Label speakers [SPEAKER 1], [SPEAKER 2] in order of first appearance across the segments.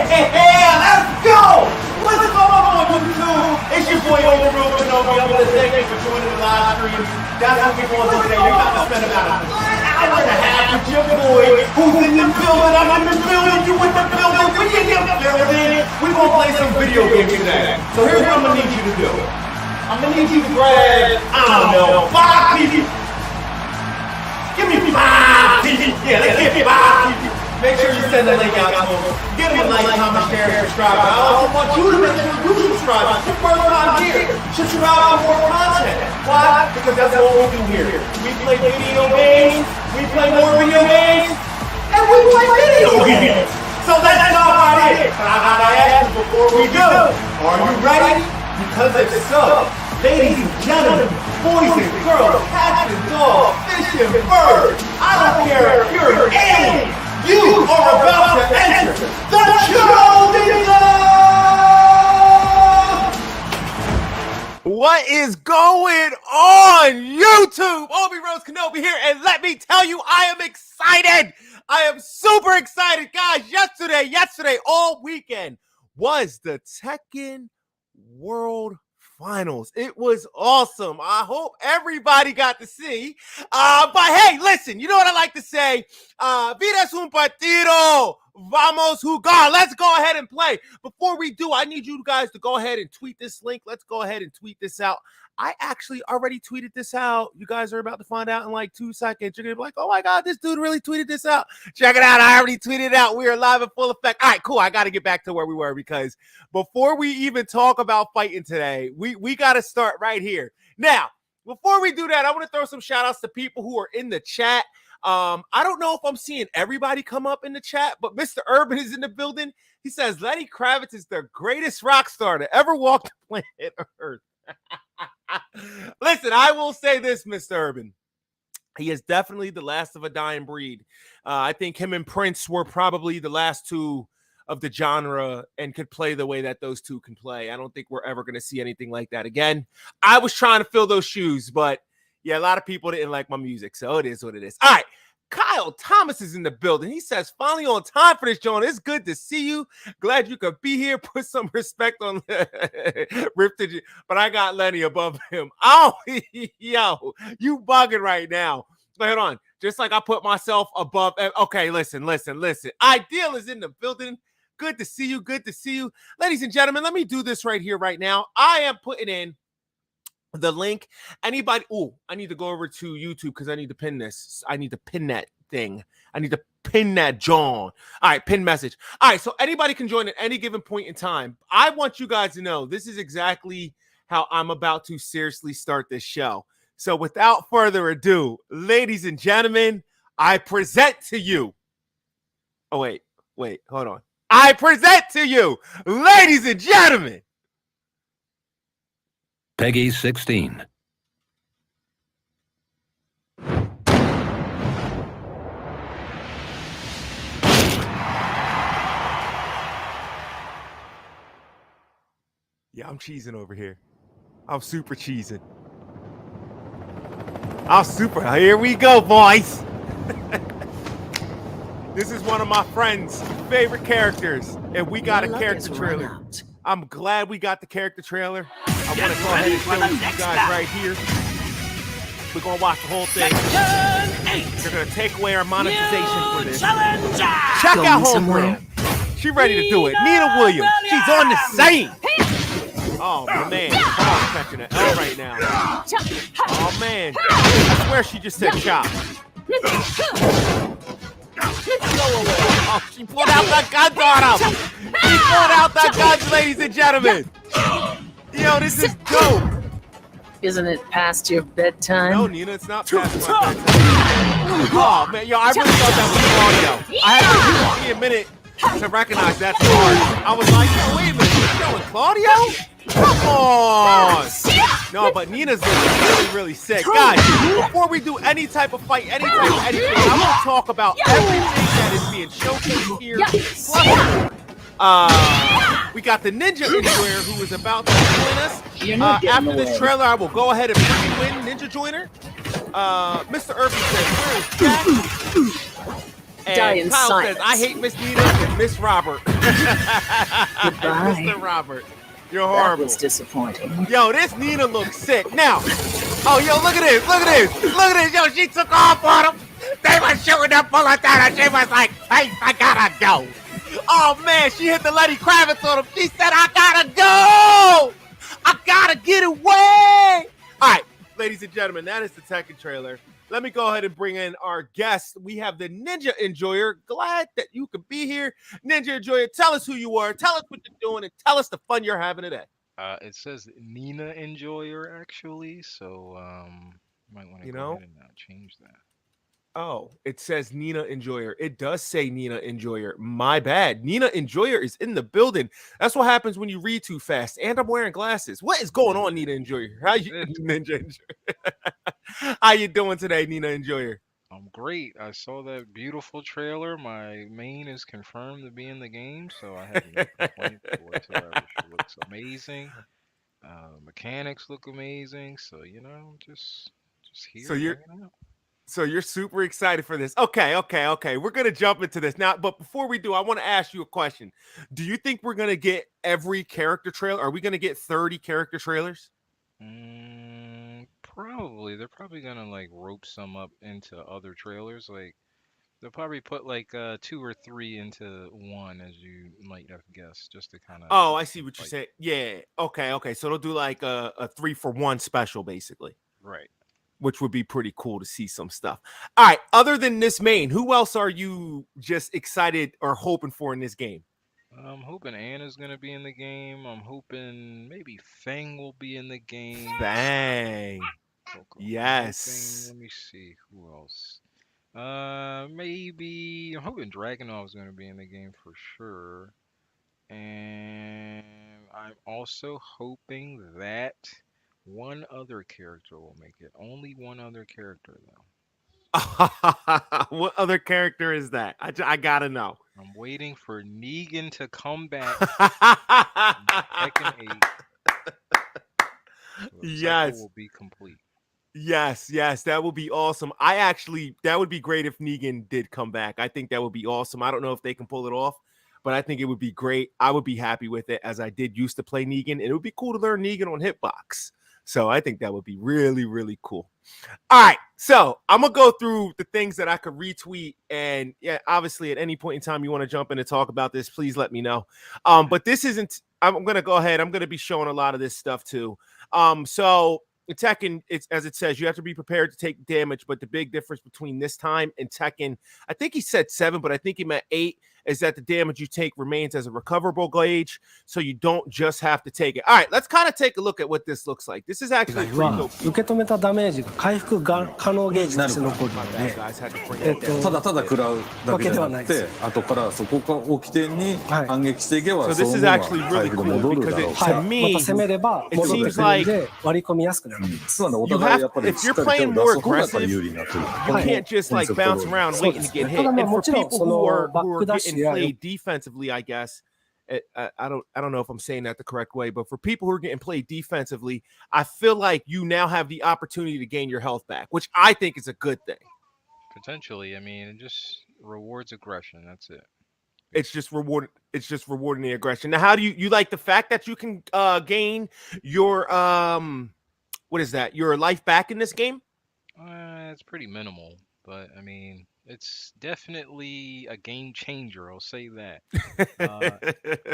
[SPEAKER 1] Let's go! What's going on, YouTube? It's your boy Overrule Kenobi. I want to thank you for joining the live stream. That's what we're going to do today. You're about to spend about an hour and a half with your boy who's in the building. I'm in the building. You in the building. We in the building. We're going to play some video games today. So here's what I'm going to need you to do. I'm going to need you to grab, I don't know, 5 people. Give me 5 people. Yeah, let's get 5 people. Make sure you send the link out to them. Give them a like, comment, share, and subscribe. I also want you to make sure you subscribe. It's your first time here. Subscribe for more content. Why? Because that's what we do here. We play video games, we play more video games, and we play video games. So let's start right here. But I gotta ask you before we do, are you ready? Because if so, ladies and gentlemen, boys and girls, cats and dogs, fish and birds, I don't care if you're an alien. You are about to enter the Chosen Zone! What is going on, YouTube? Obi Rose Kenobi here, and let me tell you, I am excited. I am super excited, guys. Yesterday, all weekend was the Tekken World Finals. It was awesome. I hope everybody got to see. But hey, listen, you know what I like to say? Vida es un partido. Vamos jugar. Let's go ahead and play. Before we do, I need you guys to go ahead and tweet this link. Let's go ahead and tweet this out. I actually already tweeted this out. You guys are about to find out in like 2 seconds. You're going to be like, oh my God, this dude really tweeted this out. Check it out. I already tweeted it out. We are live in full effect. All right, cool. I got to get back to where we were because before we even talk about fighting today, we got to start right here. Now, before we do that, I want to throw some shout outs to people who are in the chat. I don't know if I'm seeing everybody come up in the chat, but Mr. Urban is in the building. He says Lenny Kravitz is the greatest rock star to ever walk the planet Earth. Listen, I will say this, Mr. Urban. He is definitely the last of a dying breed. I think him and Prince were probably the last two of the genre and could play the way that those two can play. I don't think we're ever going to see anything like that again. I was trying to fill those shoes, but yeah, a lot of people didn't like my music, so it is what it is. All right. Kyle Thomas is in the building. He says, finally on time for this, John. It's good to see you. Glad you could be here. Put some respect on Rifted, but I got Lenny above him. Oh, yo, you bugging right now. Hold on. Just like I put myself above. Okay, listen. Ideal is in the building. Good to see you. Good to see you. Ladies and gentlemen, let me do this right here, right now. I am putting in the link. Anybody? Oh, I need to go over to YouTube because I need to pin this. I need to pin that thing. I need to pin that John. All right, pin message. All right, so anybody can join at any given point in time. I want you guys to know this is exactly how I'm about to seriously start this show. So without further ado, ladies and gentlemen, I present to you. Oh, wait, hold on. I present to you, ladies and gentlemen,
[SPEAKER 2] Peggy 16.
[SPEAKER 1] Yeah, I'm cheesing over here. I'm super cheesing. Here we go, boys. This is one of my friend's favorite characters, and we got a character trailer. I'm glad we got the character trailer. I want to go ahead and show you guys right here. We're going to watch the whole thing. They're going to take away our monetization for this. Check out Homegirl. She's ready to do it. Nina Williams. She's on the scene. Oh, man. Come on, catching an L right now. Oh, man. I swear she just said chop. Oh, she pulled out the guns on him. She pulled out the guns, ladies and gentlemen. Yo, this is dope.
[SPEAKER 3] Isn't it past your bedtime?
[SPEAKER 1] No, Nina, it's not past my bedtime. Oh, man, yo, I really thought that was Claudio. I had to give me a minute to recognize that's hard. I was like, wait a minute, you're showing Claudio? Come on. No, but Nina's looking really sick. Guys, before we do any type of fight, anything, I'm going to talk about everything that is being showcased here. Plus, we got the Ninja Enjoyer who is about to join us. After this trailer, I will go ahead and bring you in, Ninja Joiner. Mr. Irving says, where is Jack? And
[SPEAKER 3] in
[SPEAKER 1] Kyle
[SPEAKER 3] silence.
[SPEAKER 1] says, I hate Miss Nina and Miss Robert.
[SPEAKER 3] Goodbye.
[SPEAKER 1] Mr. Robert. You're
[SPEAKER 3] That
[SPEAKER 1] horrible.
[SPEAKER 3] was disappointing.
[SPEAKER 1] Yo, this Nina looks sick. Now, oh, yo, look at this. Look at this. Look at this. Yo, she took off on him. They were shooting the bullets at her. She was like, hey, I gotta go. Oh, man, she hit the Lenny Kravitz on him. She said, I gotta go. I gotta get away. All right, ladies and gentlemen, that is the Tekken trailer. Let me go ahead and bring in our guest. We have the Ninja Enjoyer. Glad that you could be here. Ninja Enjoyer, tell us who you are. Tell us what you're doing, and tell us the fun you're having today.
[SPEAKER 2] It says Nina Enjoyer actually, so you might want to go ahead and change that.
[SPEAKER 1] Oh, it says Nina Enjoyer. It does say Nina Enjoyer. My bad. Nina Enjoyer is in the building. That's what happens when you read too fast. And I'm wearing glasses. What is going on, Nina Enjoyer? How you, Ninja Enjoyer? How you doing today, Nina Enjoyer?
[SPEAKER 2] I'm great. I saw that beautiful trailer. My main is confirmed to be in the game, so I have no complaints whatsoever. She looks amazing. Mechanics look amazing. So just here hanging out.
[SPEAKER 1] So you're super excited for this. Okay. We're going to jump into this now. But before we do, I want to ask you a question. Do you think we're going to get every character trailer? Are we going to get 30 character trailers?
[SPEAKER 2] Probably. They're probably going to like rope some up into other trailers. Like they'll probably put like 2 or 3 into one, as you might have guessed, just to kind of.
[SPEAKER 1] Oh, I see what you're saying. Yeah. Okay. So they'll do like a 3-for-1 special, basically.
[SPEAKER 2] Right.
[SPEAKER 1] Which would be pretty cool to see some stuff. All right. Other than this main, who else are you just excited or hoping for in this game?
[SPEAKER 2] I'm hoping Anna's going to be in the game. I'm hoping maybe Fang will be in the game.
[SPEAKER 1] Fang. Yes.
[SPEAKER 2] Let me see. Who else? Maybe I'm hoping Dragunov is going to be in the game for sure. And I'm also hoping that one other character will make it. Only one other character, though.
[SPEAKER 1] What other character is that? I gotta know.
[SPEAKER 2] I'm waiting for Negan to come back in Tekken 8. So the cycle will be complete.
[SPEAKER 1] Yes, that would be awesome. That would be great if Negan did come back. I think that would be awesome. I don't know if they can pull it off, but I think it would be great. I would be happy with it, as I did used to play Negan, and it would be cool to learn Negan on Hitbox. So I think that would be really, really cool. All right. So I'm going to go through the things that I could retweet. And yeah, obviously at any point in time you want to jump in and talk about this, please let me know. But this isn't, I'm going to go ahead. I'm going to be showing a lot of this stuff too. So Tekken, it's as it says, you have to be prepared to take damage. But the big difference between this time and Tekken, I think he said 7, but I think he meant 8, is that the damage you take remains as a recoverable gauge, so you don't just have to take it. All right, let's kind of take a look at what this looks like. This is actually pretty dope.
[SPEAKER 4] 受け止めたダメージが回復が可能ゲージとして残るので、
[SPEAKER 5] ただただ食らうだけじゃなくて、後からそこを起点に反撃していけば、
[SPEAKER 1] So this is actually really cool because to me,
[SPEAKER 4] また攻めれば戻ってくるんで割り込みやすくなる。
[SPEAKER 5] お互いやっぱり
[SPEAKER 1] if you're playing more aggressive,
[SPEAKER 5] 有利になってる。
[SPEAKER 1] you can't just like bounce around waiting to get hit. And for people who are getting played defensively, I guess, I don't know if I'm saying that the correct way, but for people who are getting played defensively, I feel like you now have the opportunity to gain your health back, which I think is a good thing.
[SPEAKER 2] Potentially, I mean, it just rewards aggression. That's it.
[SPEAKER 1] It's just rewarding the aggression. Now, how do you like the fact that you can gain your what is that? Your life back in this game?
[SPEAKER 2] It's pretty minimal, but I mean, it's definitely a game changer. I'll say that.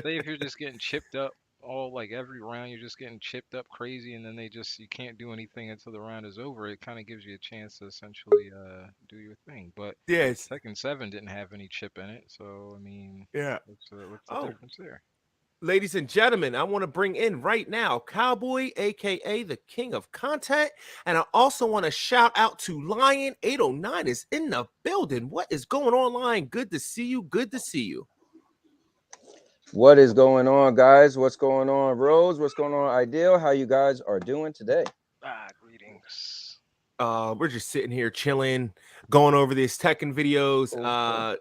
[SPEAKER 2] Say if you're just getting chipped up all like every round, you're just getting chipped up crazy, and then you can't do anything until the round is over. It kind of gives you a chance to essentially do your thing. But
[SPEAKER 1] yes,
[SPEAKER 2] Tekken 7 didn't have any chip in it, so I mean,
[SPEAKER 1] yeah,
[SPEAKER 2] what's the difference there?
[SPEAKER 1] Ladies and gentlemen, I want to bring in right now Cowboy, aka the King of Content, and I also want to shout out to Lion 809 is in the building. What is going on, Lion? Good to see you. Good to see you.
[SPEAKER 6] What is going on, guys? What's going on, Rose? What's going on, Ideal? How you guys are doing today?
[SPEAKER 2] Greetings.
[SPEAKER 1] We're just sitting here chilling, going over these Tekken videos.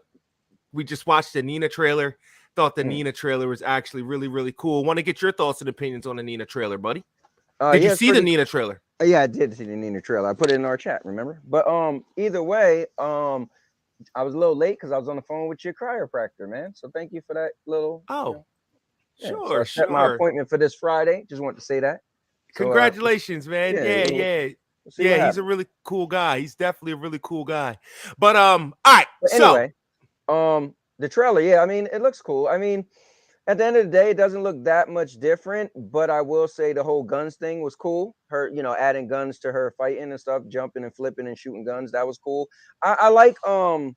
[SPEAKER 1] We just watched the Nina trailer. Thought the Nina trailer was actually really, really cool. Want to get your thoughts and opinions on the Nina trailer, buddy? Did you see the Nina trailer?
[SPEAKER 6] Yeah, I did see the Nina trailer. I put it in our chat, remember? But either way, I was a little late because I was on the phone with your chiropractor, man. So thank you for that little,
[SPEAKER 1] Oh,
[SPEAKER 6] yeah. So I
[SPEAKER 1] sure,
[SPEAKER 6] set my
[SPEAKER 1] sure.
[SPEAKER 6] appointment for this Friday. Just wanted to say that. So
[SPEAKER 1] Congratulations, man.
[SPEAKER 6] yeah,
[SPEAKER 1] Yeah,
[SPEAKER 6] we'll,
[SPEAKER 1] yeah.
[SPEAKER 6] we'll see
[SPEAKER 1] Yeah,
[SPEAKER 6] what
[SPEAKER 1] he's a
[SPEAKER 6] happens.
[SPEAKER 1] really cool guy. He's definitely a really cool guy. But all right.
[SPEAKER 6] But
[SPEAKER 1] So
[SPEAKER 6] anyway, the trailer, yeah, I mean, it looks cool. I mean, at the end of the day, it doesn't look that much different, but I will say the whole guns thing was cool. Her, adding guns to her fighting and stuff, jumping and flipping and shooting guns, that was cool. I like how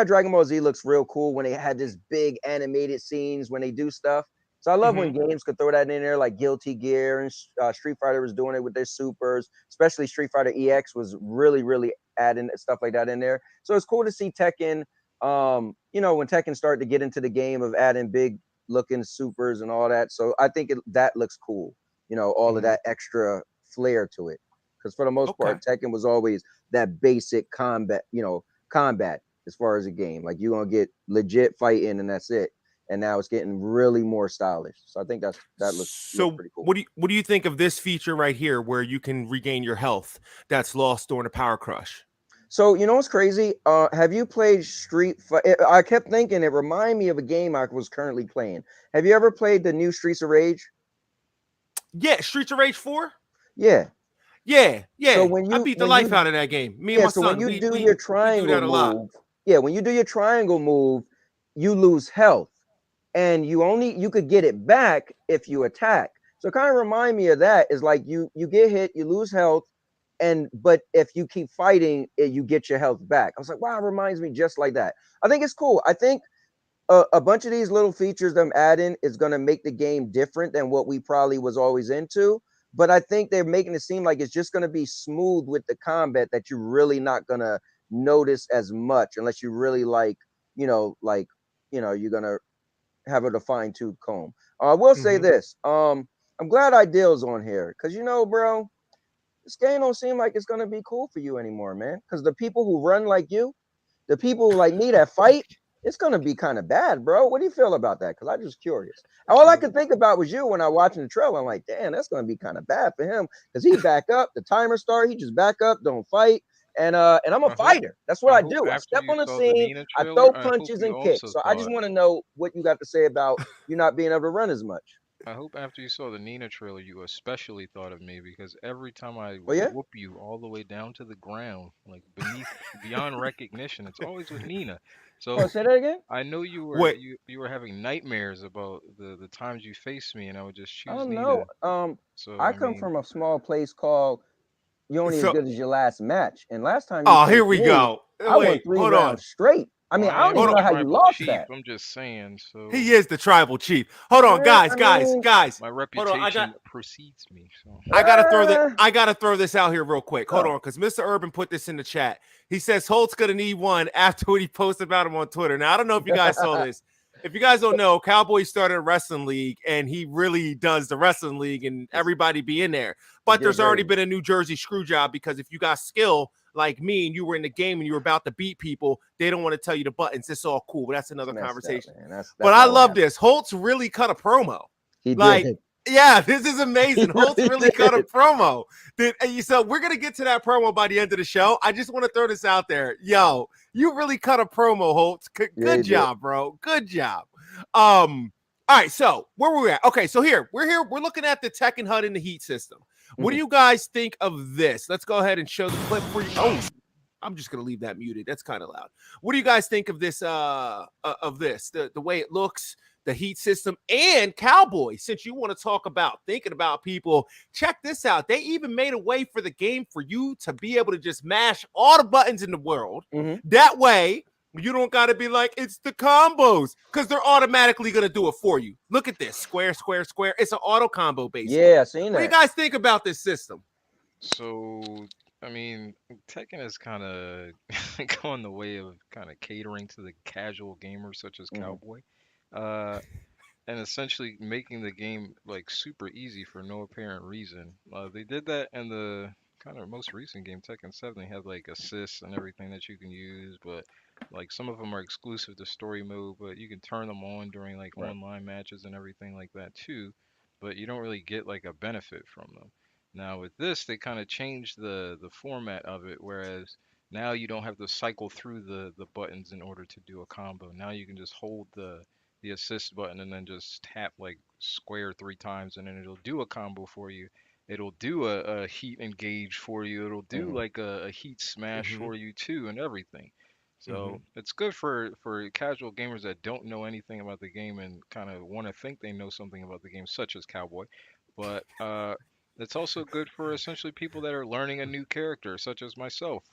[SPEAKER 6] Dragon Ball Z looks real cool when they had this big animated scenes when they do stuff. So I love when
[SPEAKER 1] mhm.
[SPEAKER 6] games could throw that in there, like Guilty Gear and Street Fighter was doing it with their supers. Especially Street Fighter EX was really, really adding stuff like that in there. So it's cool to see Tekken. When Tekken started to get into the game of adding big looking supers and all that. So I think that looks cool. All of
[SPEAKER 1] Mhm.
[SPEAKER 6] that extra flair to it. Because for the most
[SPEAKER 1] Okay.
[SPEAKER 6] part, Tekken was always that basic combat as far as a game. Like you're gonna get legit fighting and that's it. And now it's getting really more stylish. So I think that looks
[SPEAKER 1] So
[SPEAKER 6] pretty cool.
[SPEAKER 1] what do you think of this feature right here where you can regain your health that's lost during a power crush?
[SPEAKER 6] So you know what's crazy? Have you played Street Fighter? I kept thinking it reminded me of a game I was currently playing. Have you ever played the new Streets of Rage?
[SPEAKER 1] Yeah, Streets of Rage 4?
[SPEAKER 6] Yeah.
[SPEAKER 1] Yeah,
[SPEAKER 6] So
[SPEAKER 1] yeah. I beat the life out of that game. Me and
[SPEAKER 6] yeah,
[SPEAKER 1] my
[SPEAKER 6] so when
[SPEAKER 1] son,
[SPEAKER 6] you
[SPEAKER 1] we
[SPEAKER 6] do
[SPEAKER 1] we
[SPEAKER 6] your
[SPEAKER 1] we do
[SPEAKER 6] triangle
[SPEAKER 1] that a lot.
[SPEAKER 6] move, yeah, when you do your triangle move, you lose health. And you could get it back if you attack. So it kind of remind me of that. Is like you get hit, you lose health, but if you keep fighting, you get your health back. I was like, wow, it reminds me just like that. I think it's cool. I think a bunch of these little features them adding is going to make the game different than what we probably was always into. But I think they're making it seem like it's just going to be smooth with the combat that you're really not going to notice as much unless you really you're going to have a fine tooth comb. I will say
[SPEAKER 1] Mhm.
[SPEAKER 6] this. I'm glad Ideal's on here because bro, this game don't seem like it's gonna be cool for you anymore, man. Because the people who run like you, the people like me that fight, it's gonna be kind of bad, bro. What do you feel about that? Because I'm just curious. All I could think about was you when I watching the trailer. I'm like, damn, that's gonna be kind of bad for him because he back up, the timer start, he just back up, don't fight. And I'm a
[SPEAKER 2] I hope
[SPEAKER 6] fighter. That's what
[SPEAKER 2] I
[SPEAKER 6] I
[SPEAKER 2] hope
[SPEAKER 6] do. I
[SPEAKER 2] after
[SPEAKER 6] step
[SPEAKER 2] you
[SPEAKER 6] on the
[SPEAKER 2] saw the
[SPEAKER 6] scene,
[SPEAKER 2] Nina
[SPEAKER 6] I throw
[SPEAKER 2] trailer, I hope
[SPEAKER 6] punches
[SPEAKER 2] you
[SPEAKER 6] and kicks.
[SPEAKER 2] also
[SPEAKER 6] So I just
[SPEAKER 2] thought
[SPEAKER 6] want to know what you got to say about you not being able to run as much.
[SPEAKER 2] I hope after you saw the Nina trailer, you especially thought of me because every time I
[SPEAKER 6] Oh yeah?
[SPEAKER 2] whoop you all the way down to the ground, like beneath, beyond recognition, it's always with Nina.
[SPEAKER 6] Oh,
[SPEAKER 2] So
[SPEAKER 6] say that again?
[SPEAKER 2] I know you were
[SPEAKER 1] Wait.
[SPEAKER 2] you were having nightmares about the times you faced me, and I would just
[SPEAKER 6] I
[SPEAKER 2] choose
[SPEAKER 6] don't know.
[SPEAKER 2] Nina. So
[SPEAKER 6] I
[SPEAKER 2] I
[SPEAKER 6] come
[SPEAKER 2] mean,
[SPEAKER 6] from a small place called You're Only as
[SPEAKER 1] So
[SPEAKER 6] Good as Your Last Match. And last time you
[SPEAKER 1] oh, here
[SPEAKER 6] faced
[SPEAKER 1] we
[SPEAKER 6] me,
[SPEAKER 1] go.
[SPEAKER 6] I won
[SPEAKER 1] Wait,
[SPEAKER 6] three
[SPEAKER 1] hold on.
[SPEAKER 6] rounds straight. I
[SPEAKER 2] well,
[SPEAKER 6] mean,
[SPEAKER 2] I
[SPEAKER 6] I don't
[SPEAKER 2] am
[SPEAKER 1] Hold
[SPEAKER 6] even
[SPEAKER 2] the
[SPEAKER 1] on.
[SPEAKER 6] know how you
[SPEAKER 2] tribal
[SPEAKER 6] lost
[SPEAKER 2] chief.
[SPEAKER 6] that.
[SPEAKER 2] I'm just saying.
[SPEAKER 1] He
[SPEAKER 2] So
[SPEAKER 1] is the tribal chief. Hold on, guys,
[SPEAKER 6] I
[SPEAKER 1] guys,
[SPEAKER 6] mean,
[SPEAKER 1] guys.
[SPEAKER 2] my
[SPEAKER 1] Hold on.
[SPEAKER 2] reputation precedes me. So
[SPEAKER 6] uh,
[SPEAKER 1] I gotta throw this out here real quick. Hold
[SPEAKER 6] oh,
[SPEAKER 1] on, because Mr. Urban put this in the chat. He says Holt's gonna need one after what he posted about him on Twitter. Now I don't know if you guys saw this. If you guys don't know, Cowboy started a wrestling league, and he really does the wrestling league, and everybody be in there.
[SPEAKER 6] he
[SPEAKER 1] But
[SPEAKER 6] did
[SPEAKER 1] there's
[SPEAKER 6] very
[SPEAKER 1] already
[SPEAKER 6] well.
[SPEAKER 1] been a New Jersey screw job because if you got skill like me and you were in the game and you were about to beat people, they don't want to tell you the buttons. It's all cool, but that's
[SPEAKER 6] It's
[SPEAKER 1] another
[SPEAKER 6] messed up,
[SPEAKER 1] conversation.
[SPEAKER 6] man.
[SPEAKER 1] But
[SPEAKER 6] That's
[SPEAKER 1] I
[SPEAKER 6] not what
[SPEAKER 1] love
[SPEAKER 6] happened.
[SPEAKER 1] this. Holtz really cut a promo.
[SPEAKER 6] He
[SPEAKER 1] Like,
[SPEAKER 6] did.
[SPEAKER 1] yeah, this is
[SPEAKER 6] He
[SPEAKER 1] amazing. Holtz
[SPEAKER 6] really
[SPEAKER 1] really cut a
[SPEAKER 6] did.
[SPEAKER 1] promo. So we're gonna get to that promo by the end of the show. I just want to throw this out there. Yo, you really cut a promo, Holtz.
[SPEAKER 6] Yeah, he
[SPEAKER 1] Good
[SPEAKER 6] did.
[SPEAKER 1] job, bro. Good job. All right, so where were we at? Okay, so we're looking at the Tekken HUD in the Heat system. What do
[SPEAKER 6] Mhm.
[SPEAKER 1] you guys think of this? Let's go ahead and show the clip for you. Oh, I'm just gonna leave that muted. That's kind of loud. What do you guys think of this? The way it looks, the Heat system, and Cowboy. Since you want to talk about thinking about people, check this out. They even made a way for the game for you to be able to just mash all the buttons in the world.
[SPEAKER 6] Mhm.
[SPEAKER 1] That way, you don't got to be like it's the combos because they're automatically gonna do it for you. Look at this square, square, square. It's an auto combo basically.
[SPEAKER 6] Yeah, I seen
[SPEAKER 1] What do you
[SPEAKER 6] that.
[SPEAKER 1] guys think about this system?
[SPEAKER 2] So, I mean, Tekken has kind of gone the way of kind of catering to the casual gamers such as
[SPEAKER 6] Mhm.
[SPEAKER 2] Cowboy, uh, and essentially making the game like super easy for no apparent reason. They did that in the kind of most recent game, Tekken 7. They had like assists and everything that you can use, but like some of them are exclusive to story mode, but you can turn them on during like
[SPEAKER 6] Right.
[SPEAKER 2] online matches and everything like that too, but you don't really get like a benefit from them. Now with this, they kind of changed the format of it, whereas Now you don't have to cycle through the buttons in order to do a combo. Now you can just hold the assist button and then just tap like square 3 times and then it'll do a combo for you. It'll do a heat engage for you. It'll do like a heat smash for you too and everything. So it's good for casual gamers that don't know anything about the game and kind of want to think they know something about the game, such as Cowboy. But it's also good for essentially people that are learning a new character, such as myself.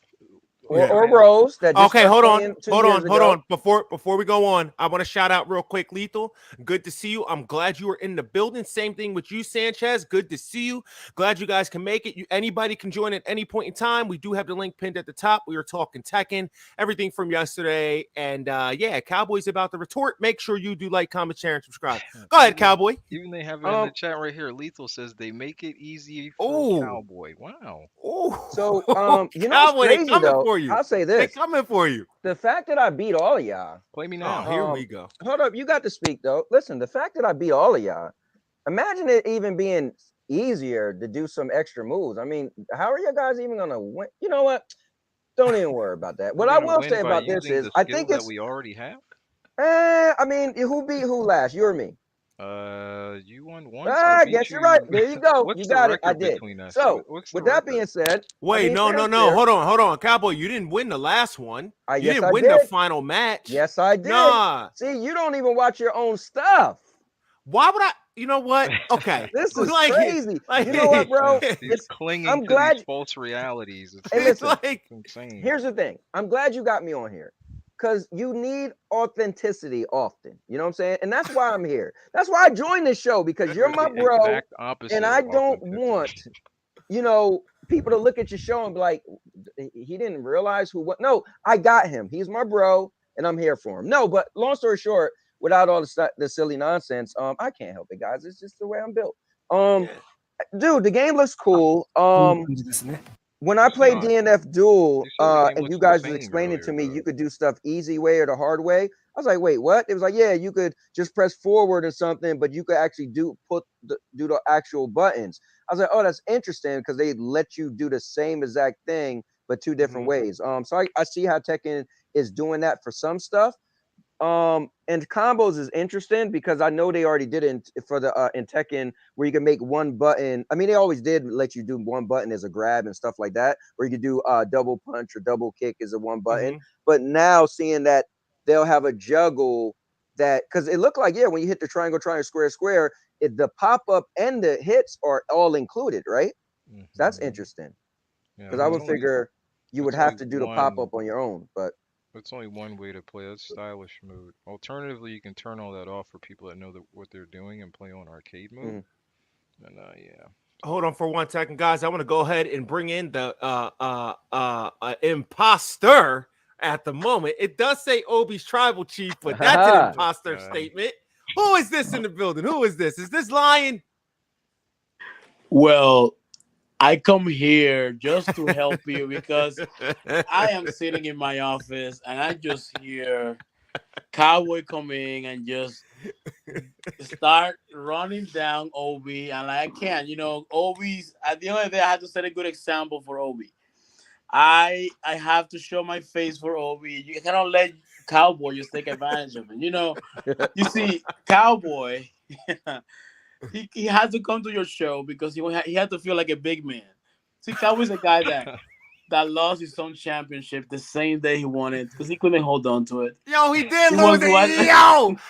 [SPEAKER 6] Or Rose that just
[SPEAKER 1] Okay, hold on,
[SPEAKER 6] playing 2
[SPEAKER 1] hold
[SPEAKER 6] years
[SPEAKER 1] on,
[SPEAKER 6] ago.
[SPEAKER 1] hold on. Before we go on, I want to shout out real quick, Lethal. Good to see you. I'm glad you were in the building. Same thing with you, Sanchez. Good to see you. Glad you guys can make it. Anybody can join at any point in time. We do have the link pinned at the top. We were talking Tekken, everything from yesterday, and yeah, Cowboy's about to retort. Make sure you do like, comment, share, and subscribe. Go ahead, Cowboy.
[SPEAKER 2] Even they have it in the chat right here. Lethal says they make it easy for
[SPEAKER 1] Oh.
[SPEAKER 2] Cowboy. Wow.
[SPEAKER 1] Oh,
[SPEAKER 6] So you know
[SPEAKER 1] Cowboy,
[SPEAKER 6] what's
[SPEAKER 1] they
[SPEAKER 6] crazy
[SPEAKER 1] coming
[SPEAKER 6] though?
[SPEAKER 1] for you.
[SPEAKER 6] I'll say
[SPEAKER 1] They
[SPEAKER 6] this:
[SPEAKER 1] coming for you.
[SPEAKER 6] the fact that I beat all of y'all.
[SPEAKER 2] Play me
[SPEAKER 1] Oh,
[SPEAKER 2] now.
[SPEAKER 1] here we go.
[SPEAKER 6] Hold up, you got to speak though. Listen, the fact that I beat all of y'all. Imagine it even being easier to do some extra moves. I mean, how are you guys even gonna win? You know what? Don't even worry about that.
[SPEAKER 2] We're
[SPEAKER 6] What I
[SPEAKER 2] gonna
[SPEAKER 6] will
[SPEAKER 2] win
[SPEAKER 6] say
[SPEAKER 2] by
[SPEAKER 6] about this
[SPEAKER 2] using
[SPEAKER 6] is,
[SPEAKER 2] the
[SPEAKER 6] I
[SPEAKER 2] skills
[SPEAKER 6] think
[SPEAKER 2] that
[SPEAKER 6] it's.
[SPEAKER 2] we already have.
[SPEAKER 6] I mean, who beat who last? You or me?
[SPEAKER 2] You won once. I
[SPEAKER 6] I
[SPEAKER 2] beat
[SPEAKER 6] guess
[SPEAKER 2] you.
[SPEAKER 6] you're right. There you go.
[SPEAKER 2] What's
[SPEAKER 6] You
[SPEAKER 2] the
[SPEAKER 6] got it. I
[SPEAKER 2] record
[SPEAKER 6] did.
[SPEAKER 2] between us?
[SPEAKER 6] So,
[SPEAKER 2] What's the
[SPEAKER 6] with that
[SPEAKER 2] record?
[SPEAKER 6] being said,
[SPEAKER 1] Wait,
[SPEAKER 6] I mean,
[SPEAKER 1] no.
[SPEAKER 6] fair.
[SPEAKER 1] Hold on, Cowboy. You didn't win the last one. You
[SPEAKER 6] Yes,
[SPEAKER 1] didn't
[SPEAKER 6] I
[SPEAKER 1] win
[SPEAKER 6] did.
[SPEAKER 1] the final match.
[SPEAKER 6] Yes, I did.
[SPEAKER 1] Nah.
[SPEAKER 6] See, you don't even watch your own stuff.
[SPEAKER 1] Why would I? You know what? Okay.
[SPEAKER 6] This is
[SPEAKER 1] Like,
[SPEAKER 6] crazy.
[SPEAKER 1] like-
[SPEAKER 6] You know what, bro?
[SPEAKER 2] He's clinging
[SPEAKER 6] I'm
[SPEAKER 2] to
[SPEAKER 6] glad.
[SPEAKER 2] these false realities. It's,
[SPEAKER 6] Hey, listen.
[SPEAKER 1] like,
[SPEAKER 2] it's insane.
[SPEAKER 6] Here's the thing. I'm glad you got me on here because you need authenticity often. You know what I'm saying? And that's why I'm here. That's why I joined this show because you're my
[SPEAKER 2] The
[SPEAKER 6] bro,
[SPEAKER 2] exact opposite
[SPEAKER 6] and I
[SPEAKER 2] of
[SPEAKER 6] don't
[SPEAKER 2] authenticity.
[SPEAKER 6] want, people to look at your show and be like, he didn't realize who what. No, I got him. He's my bro, and I'm here for him. No, but long story short, without all the silly nonsense, I can't help it, guys. It's just the way I'm built. Dude, the game looks cool.
[SPEAKER 4] こんな感じですね。
[SPEAKER 6] When I played DNF Duel,
[SPEAKER 2] You said the game
[SPEAKER 6] and
[SPEAKER 2] looks
[SPEAKER 6] you guys was
[SPEAKER 2] insane
[SPEAKER 6] explaining
[SPEAKER 2] earlier,
[SPEAKER 6] to me
[SPEAKER 2] though.
[SPEAKER 6] you could do stuff easy way or the hard way. I was like, wait, what? It was like, yeah, you could just press forward or something, but you could actually do the actual buttons. I was like, oh, that's interesting because they let you do the same exact thing but 2 different ways. So I see how Tekken is doing that for some stuff. And combos is interesting because I know they already did it in Tekken where you can make one button. I mean, they always did let you do one button as a grab and stuff like that, where you could do double punch or double kick as a one button. But now seeing that they'll have a juggle that because it looked like, yeah, when you hit the triangle, square, the pop-up and the hits are all included, right? So that's interesting. Because I would figure you would have to do the pop-up on your own, but
[SPEAKER 2] it's only one way to play. That's stylish mode. Alternatively, you can turn all that off for people that know what they're doing and play on arcade mode. And yeah.
[SPEAKER 1] Hold on for 1 second, guys. I want to go ahead and bring in the imposter at the moment. It does say Obi's tribal chief, but that's an imposter statement. Who is this in the building? Who is this? Is this Lion?
[SPEAKER 7] Well, I come here just to help you because I am sitting in my office and I just hear Cowboy coming and just start running down Obi, and I can't. Obi's at the end of the day, I have to set a good example for Obi. I have to show my face for Obi. You cannot let Cowboy just take advantage of it. You see, Cowboy. He had to come to your show because he had to feel like a big man. See, Cowboy's a guy that lost his own championship the same day he won it because he couldn't hold on to it.
[SPEAKER 1] Yo, he did lose it.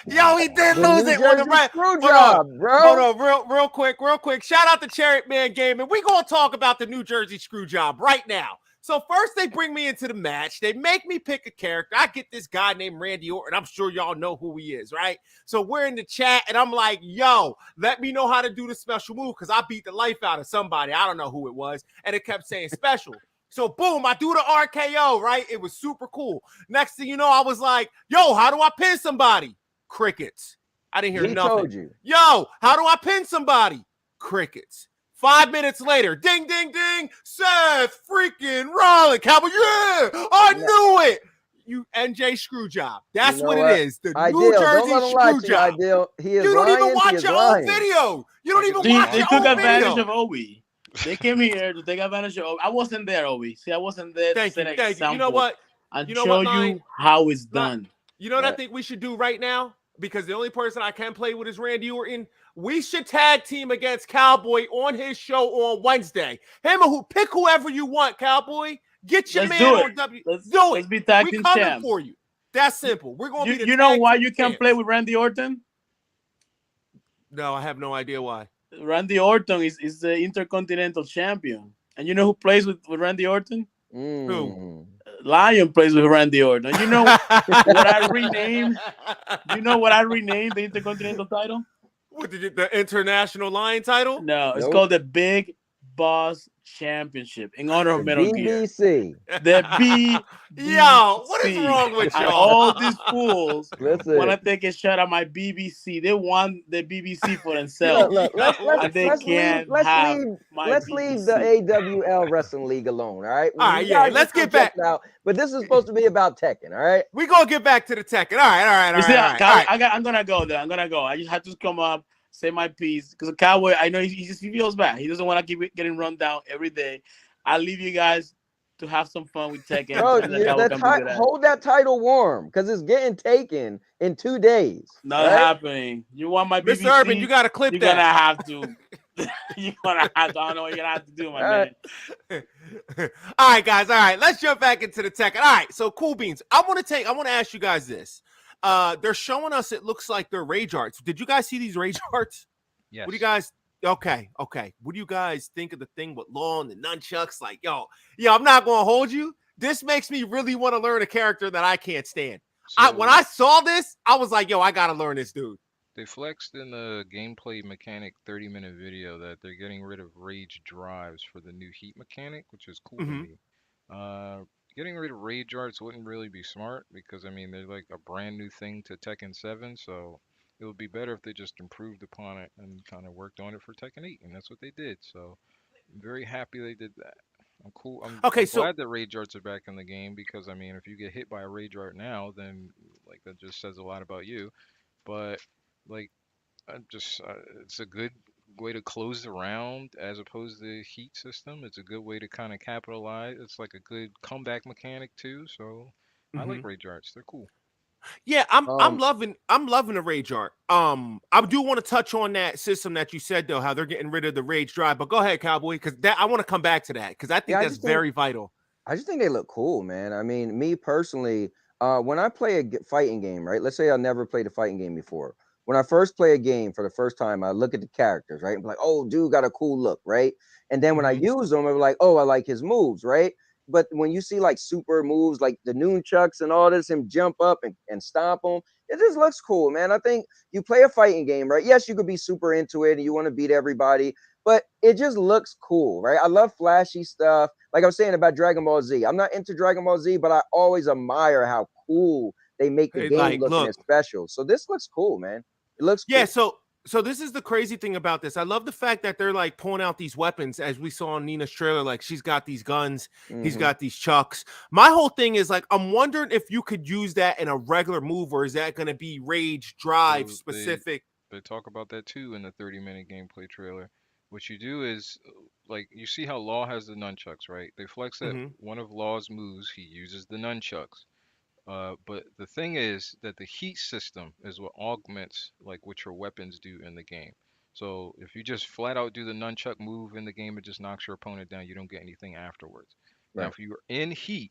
[SPEAKER 1] Yo, he did lose it on the right.
[SPEAKER 6] Screw job, bro.
[SPEAKER 1] Hold on, real quick. Shout out to Chariot Man Gaming. We gonna talk about the New Jersey screw job right now. So first they bring me into the match. They make me pick a character. I get this guy named Randy Orton. I'm sure y'all know who he is, right? So we're in the chat and I'm like, yo, let me know how to do the special move because I beat the life out of somebody. I don't know who it was. And it kept saying special. So boom, I do the RKO, right? It was super cool. Next thing you know, I was like, yo, how do I pin somebody? Crickets. I didn't hear nothing.
[SPEAKER 6] Told you.
[SPEAKER 1] Yo, how do I pin somebody? Crickets. 5 minutes later, ding, ding, ding, Seth freaking Rollins. Cowboy, yeah, I knew it. You NJ Screwjob. That's what it is. The New Jersey Screwjob.
[SPEAKER 6] You
[SPEAKER 1] don't even watch your own video. You don't even watch your own video.
[SPEAKER 7] They took advantage of Obi. They came here to take advantage of. I wasn't there, Obi. See, I wasn't there to
[SPEAKER 1] Thank
[SPEAKER 7] set
[SPEAKER 1] you.
[SPEAKER 7] an
[SPEAKER 1] Thank you. You know
[SPEAKER 7] example
[SPEAKER 1] what?
[SPEAKER 7] and
[SPEAKER 1] You know
[SPEAKER 7] show
[SPEAKER 1] what, Lion?
[SPEAKER 7] you how it's
[SPEAKER 1] Lion,
[SPEAKER 7] done.
[SPEAKER 1] you know what I think we should do right now? Because the only person I can play with is Randy Orton. We should tag team against Cowboy on his show on Wednesday. Him or pick whoever you want, Cowboy. Get your
[SPEAKER 7] Let's
[SPEAKER 1] man
[SPEAKER 7] do it.
[SPEAKER 1] on W.
[SPEAKER 7] Let's
[SPEAKER 1] Do
[SPEAKER 7] let's
[SPEAKER 1] it.
[SPEAKER 7] be tag
[SPEAKER 1] We
[SPEAKER 7] team
[SPEAKER 1] coming
[SPEAKER 7] champs.
[SPEAKER 1] for you. That's simple. We're gonna be the
[SPEAKER 7] You know
[SPEAKER 1] tag
[SPEAKER 7] why
[SPEAKER 1] team
[SPEAKER 7] you can
[SPEAKER 1] champs.
[SPEAKER 7] play with Randy Orton?
[SPEAKER 1] No, I have no idea why.
[SPEAKER 7] Randy Orton is the Intercontinental Champion, and you know who plays with Randy Orton?
[SPEAKER 1] Who?
[SPEAKER 7] Lion plays with Randy Orton. You know what I renamed? Do you know what I renamed the Intercontinental title?
[SPEAKER 1] What did the International Lion title?
[SPEAKER 7] No, it's
[SPEAKER 6] Nope.
[SPEAKER 7] called the Big Boss Championship in honor of
[SPEAKER 6] The
[SPEAKER 7] Metal Gear.
[SPEAKER 6] BBC.
[SPEAKER 7] The BBC.
[SPEAKER 1] Yo, what is wrong with
[SPEAKER 7] And
[SPEAKER 1] y'all?
[SPEAKER 7] all these fools
[SPEAKER 6] Listen.
[SPEAKER 7] want to take a shot at my BBC. They want the BBC for themselves.
[SPEAKER 6] Look, let's
[SPEAKER 7] And they
[SPEAKER 6] leave
[SPEAKER 7] can't
[SPEAKER 6] let's
[SPEAKER 7] have
[SPEAKER 6] leave
[SPEAKER 7] my
[SPEAKER 6] let's leave
[SPEAKER 7] BBC.
[SPEAKER 6] the AWL Wrestling League alone. All right.
[SPEAKER 1] All right,
[SPEAKER 6] You
[SPEAKER 1] yeah,
[SPEAKER 6] guys
[SPEAKER 1] let's
[SPEAKER 6] can
[SPEAKER 1] get back.
[SPEAKER 6] check it out, but this is supposed to be about Tekken. All right.
[SPEAKER 1] We gonna get back to the Tekken. All right.
[SPEAKER 7] You see,
[SPEAKER 1] All right.
[SPEAKER 7] I'm gonna go there. I'm gonna go. I just had to come up, say my piece, because Cowboy, I know he feels bad. He doesn't want to keep getting run down every day. I'll leave you guys to have some fun with Tekken.
[SPEAKER 6] Bro,
[SPEAKER 7] So Cowboy can be good at.
[SPEAKER 6] hold that title warm because it's getting taken in 2 days.
[SPEAKER 7] Not
[SPEAKER 6] right?
[SPEAKER 7] happening. You want my BBC?
[SPEAKER 1] Mr. Urban, you gotta clip
[SPEAKER 7] You're
[SPEAKER 1] that.
[SPEAKER 7] gonna have to. You're gonna have to. I don't know what you're gonna have to do, my man.
[SPEAKER 1] All right, guys. All right, let's jump back into the Tekken. All right, so Cool Beans. I want to ask you guys this. They're showing us. It looks like they're rage arts. Did you guys see these rage arts?
[SPEAKER 2] Yes.
[SPEAKER 1] What do you guys? Okay. What do you guys think of the thing with Law and the nunchucks? Like, yo, I'm not gonna hold you. This makes me really want to learn a character that I can't stand. When I saw this, I was like, yo, I gotta learn this dude.
[SPEAKER 2] They flexed in the gameplay mechanic 30-minute video that they're getting rid of rage drives for the new heat mechanic, which is cool to me. Getting rid of rage arts wouldn't really be smart because, I mean, they're like a brand new thing to Tekken 7, so it would be better if they just improved upon it and kind of worked on it for Tekken 8, and that's what they did. So I'm very happy they did that. I'm cool. I'm glad that rage arts are back in the game because, I mean, if you get hit by a rage art now, then like that just says a lot about you. But like, it's a good way to close the round as opposed to the heat system. It's a good way to kind of capitalize. It's like a good comeback mechanic too. So I like rage arts. They're cool.
[SPEAKER 1] Yeah, I'm loving the rage art. I do want to touch on that system that you said though, how they're getting rid of the rage drive. But go ahead, Cowboy, because I want to come back to that because I think that's very vital.
[SPEAKER 6] I just think they look cool, man. I mean, me personally, when I play a fighting game, right? Let's say I never played a fighting game before. When I first play a game for the first time, I look at the characters, right? I'm like, oh, dude got a cool look, right? And then when I use them, I'm like, oh, I like his moves, right? But when you see like super moves, like the nunchucks and all this, him jump up and stomp them, it just looks cool, man. I think you play a fighting game, right? Yes, you could be super into it and you want to beat everybody, but it just looks cool, right? I love flashy stuff. Like I was saying about Dragon Ball Z. I'm not into Dragon Ball Z, but I always admire how cool they make the game look and it's special. So this looks cool, man. It looks cool.
[SPEAKER 1] Yeah, so this is the crazy thing about this. I love the fact that they're like pulling out these weapons as we saw in Nina's trailer. Like she's got these guns, he's got these chucks. My whole thing is like, I'm wondering if you could use that in a regular move, or is that going to be rage drive specific?
[SPEAKER 2] They talk about that too in the 30-minute gameplay trailer. What you do is, like, you see how Law has the nunchucks, right? They flex that one of Law's moves, he uses the nunchucks. But the thing is that the heat system is what augments like what your weapons do in the game. So if you just flat out do the nunchuck move in the game, it just knocks your opponent down. You don't get anything afterwards. Right. Now, if you're in heat,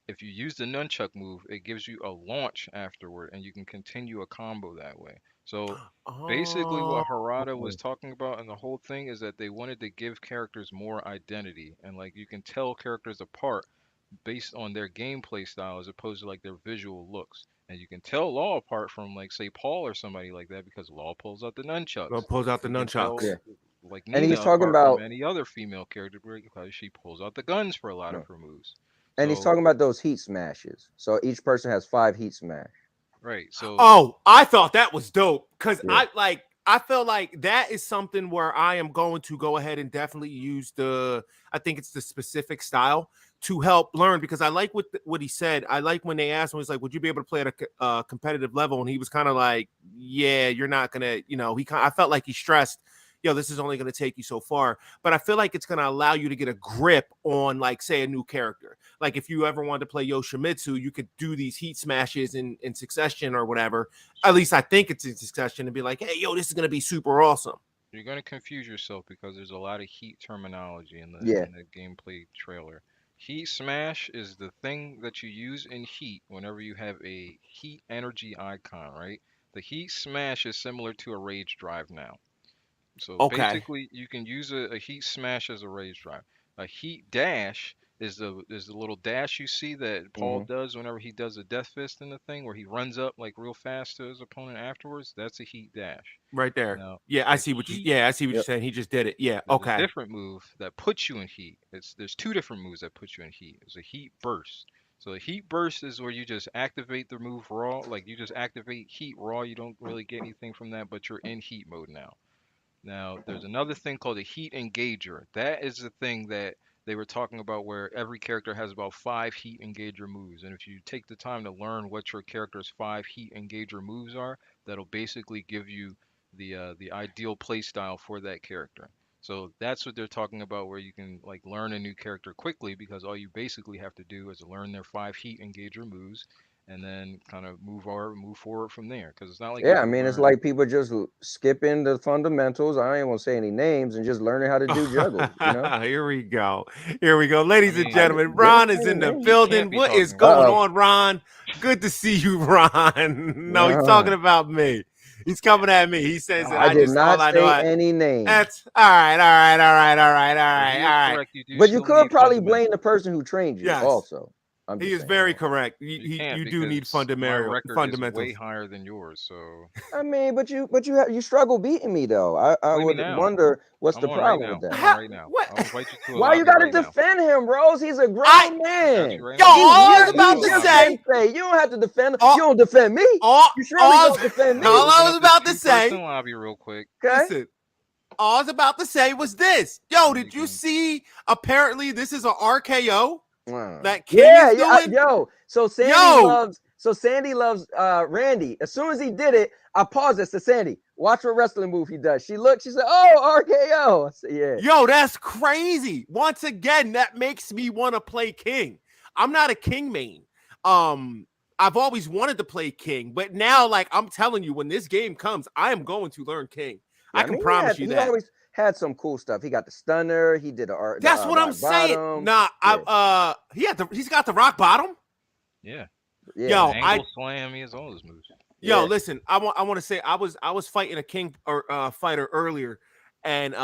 [SPEAKER 2] if you use the nunchuck move, it gives you a launch afterward, and you can continue a combo that way. So basically what Harada was talking about in the whole thing is that they wanted to give characters more identity, and like you can tell characters apart based on their gameplay style as opposed to like their visual looks. And you can tell Law apart from like say Paul or somebody like that because Law pulls out the nunchucks.
[SPEAKER 1] Law pulls out the nunchucks.
[SPEAKER 6] Yeah.
[SPEAKER 2] Like
[SPEAKER 6] and
[SPEAKER 2] Nina,
[SPEAKER 6] he's talking about
[SPEAKER 2] any other female character because she pulls out the guns for a lot of her moves.
[SPEAKER 6] And he's talking about those heat smashes. So each person has 5 heat smash.
[SPEAKER 2] Right. So
[SPEAKER 1] I thought that was dope because I felt like that is something where I am going to go ahead and definitely use I think it's the specific style to help learn, because I like what he said. I like when they asked him, he's like, would you be able to play at a competitive level? And he was kind of like, yeah, you're not going to, I felt like he stressed, yo, this is only going to take you so far. But I feel like it's going to allow you to get a grip on, like, say, a new character. Like, if you ever wanted to play Yoshimitsu, you could do these heat smashes in succession or whatever. At least I think it's in succession, and be like, hey, yo, this is going to be super awesome.
[SPEAKER 2] You're going to confuse yourself because there's a lot of heat terminology in the gameplay trailer. Heat smash is the thing that you use in heat whenever you have a heat energy icon, right? The heat smash is similar to a rage drive now. So basically, you can use a heat smash as a rage drive. A heat dash is the little dash you see that Paul does whenever he does a death fist in the thing, where he runs up like real fast to his opponent afterwards. That's a heat dash.
[SPEAKER 1] Right there.
[SPEAKER 2] Now,
[SPEAKER 1] yeah, I see what you're saying. He just did it. Yeah.
[SPEAKER 2] there's
[SPEAKER 1] Okay.
[SPEAKER 2] a different move that puts you in heat. There's two different moves that put you in heat. There's a heat burst. So a heat burst is where you just activate the move raw, like you just activate heat raw. You don't really get anything from that, but you're in heat mode now. Now, there's another thing called a heat engager. That is the thing that they were talking about where every character has about 5 heat engager moves. And if you take the time to learn what your character's 5 heat engager moves are, that'll basically give you the ideal play style for that character. So that's what they're talking about, where you can like learn a new character quickly, because all you basically have to do is learn their 5 heat engager moves, and then kind of move forward from there. Because it's not like
[SPEAKER 6] I mean, it's like people just skipping the fundamentals. I ain't want to say any names and just learning how to do juggles. You know,
[SPEAKER 1] Here we go, ladies and gentlemen.
[SPEAKER 6] I
[SPEAKER 1] Ron is in the building. What is going on, Ron? Good to see you, Ron. No, he's talking about me. He's coming at me. He says that
[SPEAKER 6] I did not say any names.
[SPEAKER 1] That's all right.
[SPEAKER 6] But you could probably blame the person who trained you. Yes. Also.
[SPEAKER 1] He is very correct. You do need fundamentals.
[SPEAKER 2] Way higher than yours, so.
[SPEAKER 6] I mean, but you struggle beating me though. I would wonder what's the problem with that.
[SPEAKER 2] Right now. I'll invite you to
[SPEAKER 6] Why you gotta defend him, Rose? He's a grown man.
[SPEAKER 1] Yo, I was about to say,
[SPEAKER 6] you don't have to defend him. You don't defend me. You surely don't defend me.
[SPEAKER 1] All I was about to say.
[SPEAKER 2] Lobby real quick.
[SPEAKER 6] Okay.
[SPEAKER 1] Listen, all I was about to say was this. Yo, did you see? Apparently, this is an RKO. That King is doing?
[SPEAKER 6] So Sandy loves Randy. As soon as he did it, I paused it to Sandy. Watch what wrestling move he does. She looked, she said, "Oh, RKO." I said, yeah.
[SPEAKER 1] Yo, that's crazy. Once again, that makes me want to play King. I'm not a King main. I've always wanted to play King, but now, like, I'm telling you, when this game comes, I am going to learn King. I can promise you that.
[SPEAKER 6] He always had some cool stuff. He got the stunner. He did
[SPEAKER 1] That's what I'm saying. Nah, he's got the rock bottom.
[SPEAKER 2] Yeah.
[SPEAKER 1] Yo,
[SPEAKER 2] angle slam. He has all his moves.
[SPEAKER 1] Yo, listen. I want to say I was fighting a King fighter earlier, and